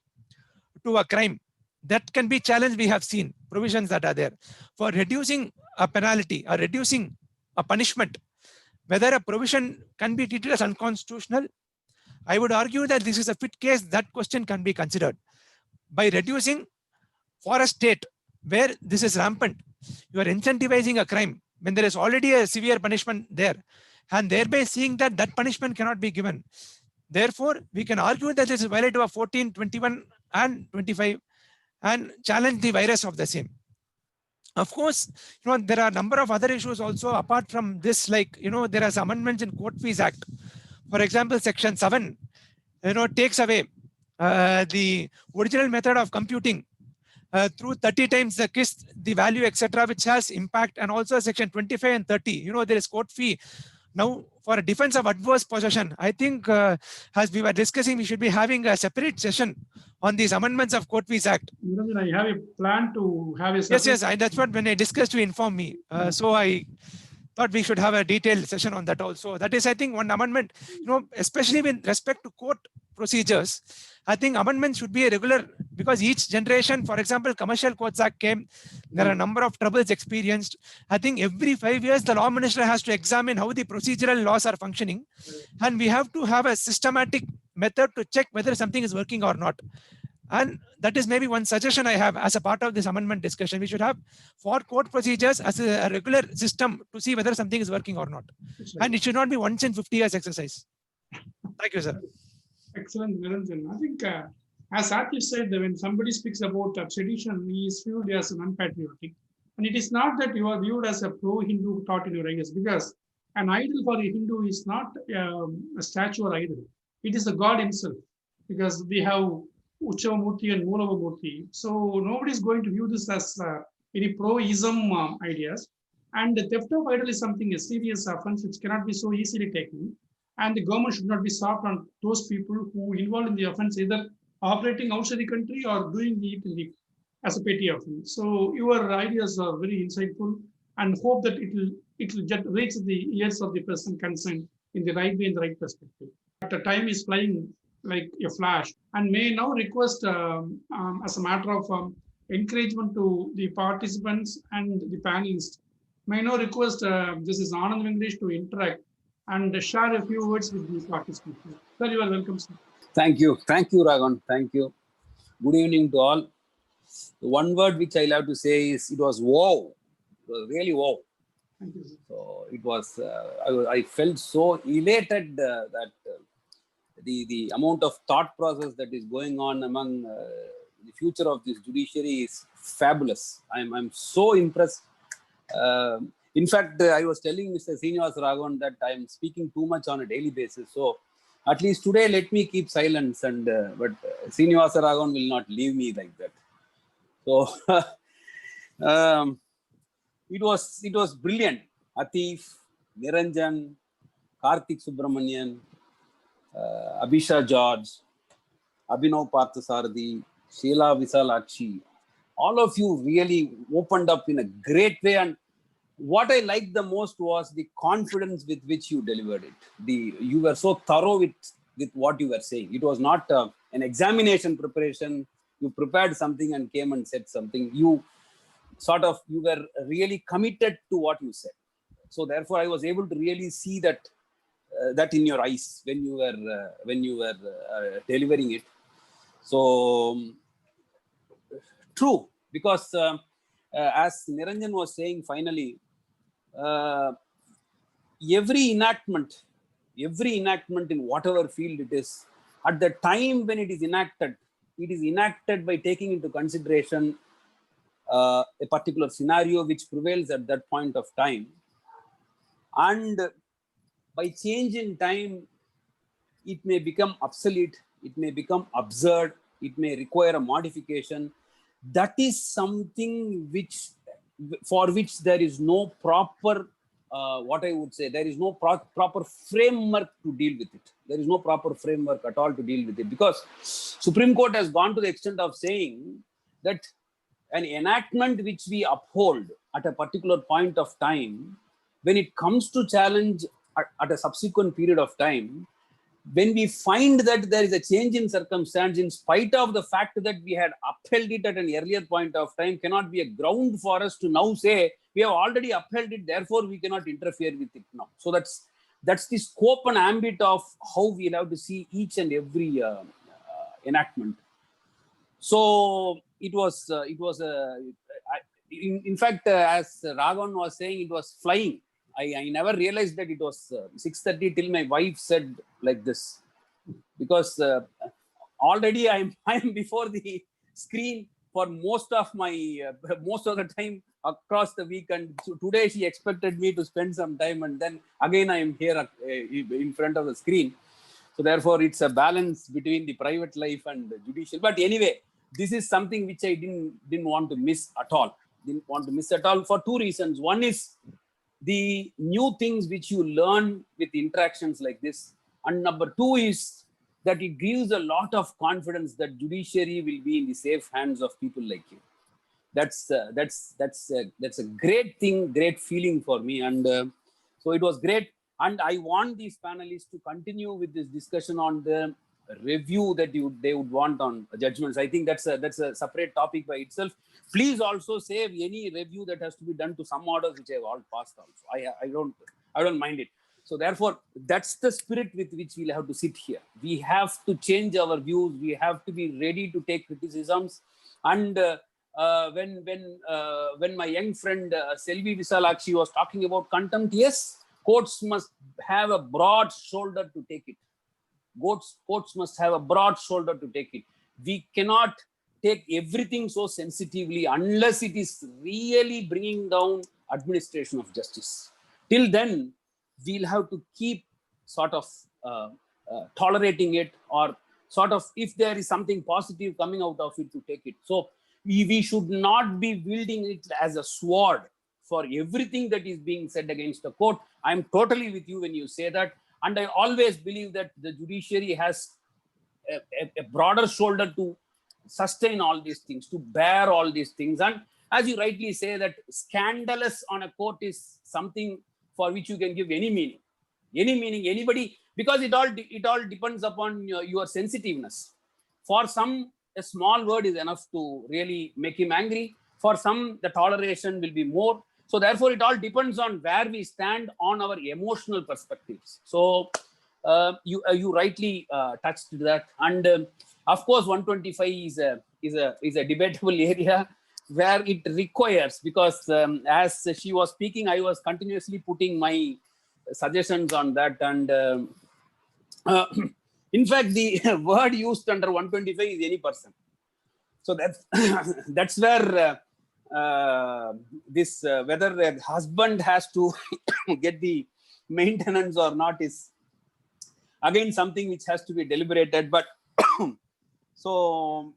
to a crime, that can be challenged. We have seen provisions that are there for reducing a penalty or reducing a punishment. Whether a provision can be treated as unconstitutional, I would argue that this is a fit case. That question can be considered. By reducing for a state where this is rampant, you are incentivizing a crime when there is already a severe punishment there, and thereby seeing that that punishment cannot be given. Therefore, we can argue that this is violative of 14, 21 and 25 and challenge the virus of the same. Of course, there are a number of other issues also apart from this, like, there are amendments in Court Fees Act. For example, section 7, takes away the original method of computing through 30 times the KIST, the value, etc., which has impact. And also section 25 and 30, there is court fee. Now, for a defense of adverse possession, I think as we were discussing, we should be having a separate session on these amendments of Court Fees Act. I have a plan to have a Yes, that's what when I discussed, you informed me. So I thought we should have a detailed session on that also. That is, I think, one amendment, especially with respect to court procedures. I think amendments should be a regular, because each generation, for example, Commercial Courts Act came, there are a number of troubles experienced. I think every 5 years, the law minister has to examine how the procedural laws are functioning. And we have to have a systematic method to check whether something is working or not. And that is maybe one suggestion I have as a part of this amendment discussion. We should have for court procedures as a regular system to see whether something is working or not. And it should not be once in 50 years exercise. Thank you, sir. Excellent, Niranjan. I think, as Atif said, that when somebody speaks about sedition, he is viewed as an unpatriotic. And it is not that you are viewed as a pro-Hindu thought in your ideas, because an idol for a Hindu is not a statue or idol. It is the God himself, because we have Uchavamurti and Moolavamurti. So nobody is going to view this as any pro-ism ideas. And the theft of idol is something, a serious offense, which cannot be so easily taken. And the government should not be soft on those people who involved in the offense, either operating outside the country or doing it in the as a petty offense. So your ideas are very insightful, and hope that it will just reach the ears of the person concerned in the right way, in the right perspective. But the time is flying like a flash, and may now request as a matter of encouragement to the participants and the panelists. May now request this is Anand Venkatesh to interact and share a few words with the participants. Sir, you are welcome, sir. Thank you, Raghavan. Thank you. Good evening to all. The one word which I love to say is it was wow. It was really wow. Thank you, sir. So it was. I felt so elated that the amount of thought process that is going on among the future of this judiciary is fabulous. I'm so impressed. In fact, I was telling Mr. Srinivas Raghavan that I'm speaking too much on a daily basis. So at least today, let me keep silence. And but Srinivas Raghavan will not leave me like that. So it was brilliant. Atif, Niranjan, Karthik Subramanian, Abhisha George, Abhinav Parthasarathi, Sheila Visalakshi, all of you really opened up in a great way. And what I liked the most was the confidence with which you delivered it. You were so thorough with what you were saying. It was not an examination preparation. You prepared something and came and said something. You were really committed to what you said. So therefore, I was able to really see that in your eyes when you were delivering it. So true, because as Niranjan was saying, finally, every enactment in whatever field it is, at the time when it is enacted by taking into consideration a particular scenario which prevails at that point of time. And by change in time, it may become obsolete, it may become absurd, it may require a modification. That is something for which there is no proper, there is no proper framework to deal with it. There is no proper framework at all to deal with it, because Supreme Court has gone to the extent of saying that an enactment which we uphold at a particular point of time, when it comes to challenge at a subsequent period of time, when we find that there is a change in circumstance, in spite of the fact that we had upheld it at an earlier point of time, cannot be a ground for us to now say we have already upheld it, therefore we cannot interfere with it now. So that's the scope and ambit of how we have to see each and every enactment. So it was in fact, as Raghavan was saying, it was flying. I never realized that it was 6:30 till my wife said like this, because already I am before the screen for most of the time across the week, and so today she expected me to spend some time, and then again I am here in front of the screen. So therefore, it's a balance between the private life and the judicial. But anyway, this is something which I didn't want to miss at all. Didn't want to miss at all for two reasons. One is the new things which you learn with interactions like this, and number two is that it gives a lot of confidence that judiciary will be in the safe hands of people like you. That's a great thing, great feeling for me, and so it was great. And I want these panelists to continue with this discussion on the review that they would want on judgments. I think that's a separate topic by itself. Please also save any review that has to be done to some orders which have all passed also. I don't mind it. So therefore, that's the spirit with which we'll have to sit here. We have to change our views. We have to be ready to take criticisms. And when my young friend Selvi Visalakshi was talking about contempt, yes, courts must have a broad shoulder to take it. Courts must have a broad shoulder to take it. We cannot take everything so sensitively unless it is really bringing down administration of justice. Till then, we'll have to keep sort of tolerating it, or sort of, if there is something positive coming out of it, to take it. So we should not be wielding it as a sword for everything that is being said against the court. I'm totally with you when you say that. And I always believe that the judiciary has a broader shoulder to sustain all these things, to bear all these things. And as you rightly say, that scandalous on a court is something for which you can give any meaning, anybody, because it all depends upon your sensitiveness. For some, a small word is enough to really make him angry. For some, the toleration will be more. So therefore, it all depends on where we stand on our emotional perspectives. So you rightly touched that. And of course, 125 is a debatable area where it requires, because as she was speaking, I was continuously putting my suggestions on that. And in fact, the word used under 125 is any person. So that's where this whether a husband has to get the maintenance or not is again something which has to be deliberated. But so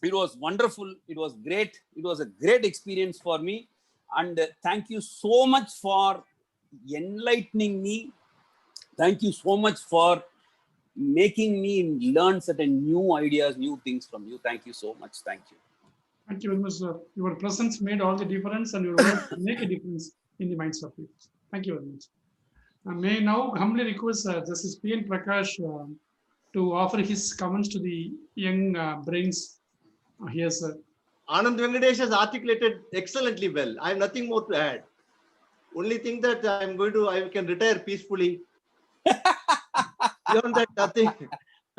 it was wonderful. It was great. It was a great experience for me. And thank you so much for enlightening me. Thank you so much for making me learn certain new ideas, new things from you. Thank you so much. Thank you. Thank you very much, sir. Your presence made all the difference, and your words make a difference in the minds of people. Thank you very much. May I now humbly request Justice P.N. Prakash to offer his comments to the young brains here, sir. Anand Venkatesh has articulated excellently well. I have nothing more to add. Only thing that I can retire peacefully. Beyond that, nothing.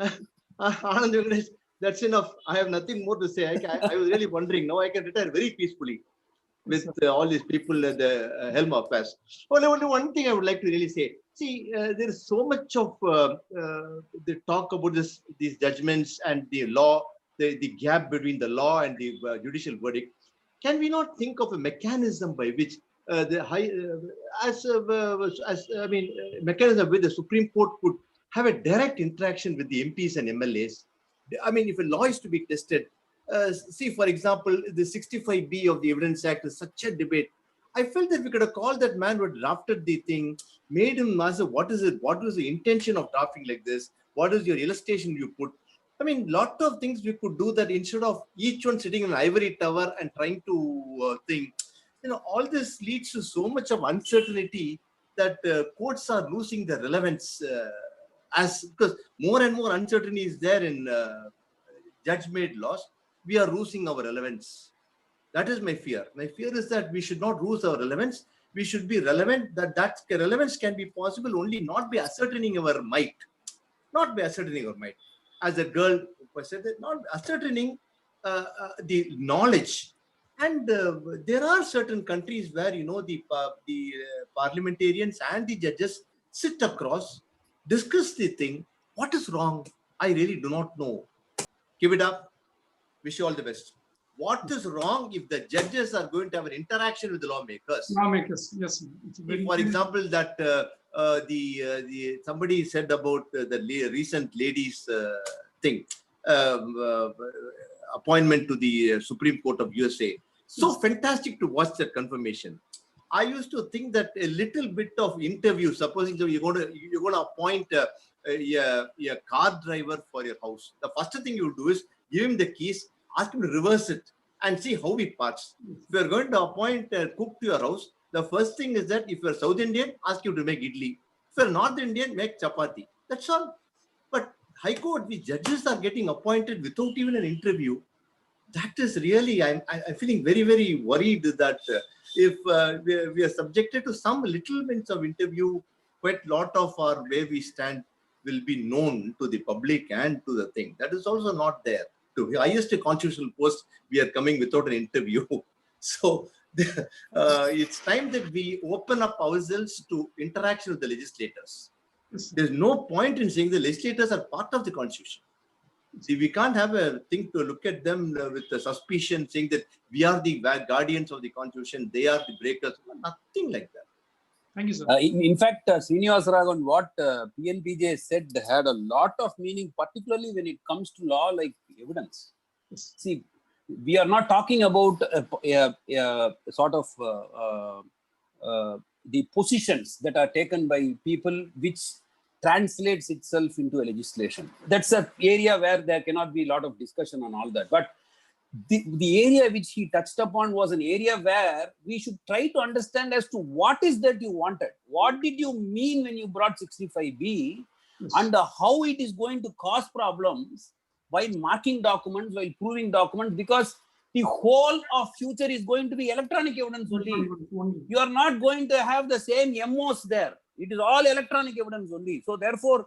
Anand Venkatesh, that's enough. I have nothing more to say. I was really wondering. Now I can retire very peacefully with all these people at the helm of affairs. Only one thing I would like to really say. See, there is so much of the talk about these judgments and the law, the gap between the law and the judicial verdict. Can we not think of a mechanism by which mechanism where the Supreme Court could have a direct interaction with the MPs and MLAs? I mean, if a law is to be tested, see, for example, the 65B of the Evidence Act is such a debate. I felt that we could have called that man who drafted the thing, made him ask, what is it? What was the intention of drafting like this? What is your illustration you put? I mean, lot of things we could do that instead of each one sitting in an ivory tower and trying to think. You know, all this leads to so much of uncertainty that courts are losing their relevance because more and more uncertainty is there in judge-made laws. We are losing our relevance. That is my fear. My fear is that we should not lose our relevance. We should be relevant. That relevance can be possible only not by ascertaining our might. Not by ascertaining our might. As a girl said, not ascertaining the knowledge. And there are certain countries where, you know, the parliamentarians and the judges sit across, discuss the thing. What is wrong? I really do not know. Give it up. Wish you all the best. What is wrong if the judges are going to have an interaction with the lawmakers? Lawmakers, yes. For example, that somebody said about the recent ladies thing, appointment to the Supreme Court of USA. So fantastic to watch that confirmation. I used to think that a little bit of interview, supposing you're going to appoint a car driver for your house. The first thing you do is give him the keys, ask him to reverse it and see how he parks. If you're going to appoint a cook to your house, the first thing is that if you're South Indian, ask you to make idli. If you're North Indian, make chapati. That's all. But High Court, the judges are getting appointed without even an interview. That is really, I'm feeling very, very worried that if we are subjected to some little bits of interview, quite a lot of our where we stand will be known to the public and to the thing. That is also not there. To the highest constitutional post, we are coming without an interview. So it's time that we open up ourselves to interaction with the legislators. There's no point in saying the legislators are part of the constitution. See, we can't have a thing to look at them with a suspicion, saying that we are the guardians of the constitution, they are the breakers. Nothing like that. Thank you, sir. In fact, Srinivas Raghavan, what PNPJ said had a lot of meaning, particularly when it comes to law like evidence. Yes. See, we are not talking about a sort of the positions that are taken by people which translates itself into a legislation. That's an area where there cannot be a lot of discussion on all that. But the area which he touched upon was an area where we should try to understand as to what is that you wanted. What did you mean when you brought 65B? Yes. And how it is going to cause problems while marking documents, while proving documents, because the whole of future is going to be electronic evidence only. You are not going to have the same MOs there. It is all electronic evidence only. So therefore,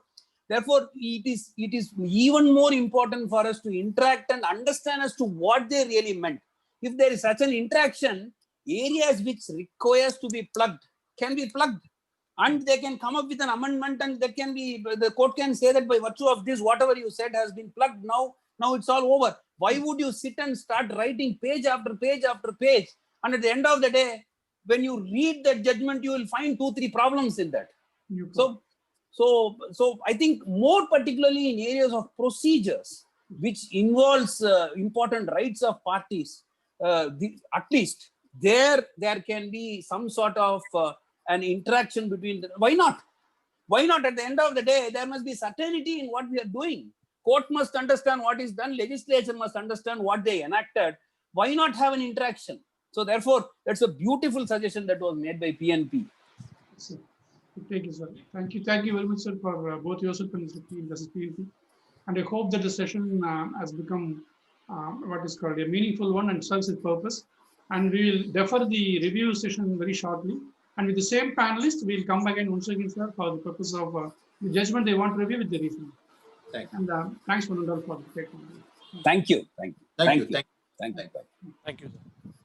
it is even more important for us to interact and understand as to what they really meant. If there is such an interaction, areas which requires to be plugged can be plugged. And they can come up with an amendment, and there can be, the court can say that by virtue of this, whatever you said has been plugged. Now it's all over. Why would you sit and start writing page after page after page? And at the end of the day, when you read that judgment, you will find 2-3 problems in that. So I think more particularly in areas of procedures, which involves important rights of parties, at least there can be some sort of an interaction between why not at the end of the day there must be certainty in what we are doing. Court must understand what is done, legislature must understand what they enacted. Why not have an interaction? So therefore that's a beautiful suggestion that was made by PNP. Thank you, sir. Thank you very much, sir, for both yourself and Mr. P versus PNP. And I hope that the session has become what is called a meaningful one and serves its purpose. And we will defer the review session very shortly. And with the same panelists, we'll come again once again, sir, for the purpose of the judgment they want to review with the reason. Thank you. And thanks, Manundar, for the Thank you. Thank you. Thank you. Thank you. Thank you, sir.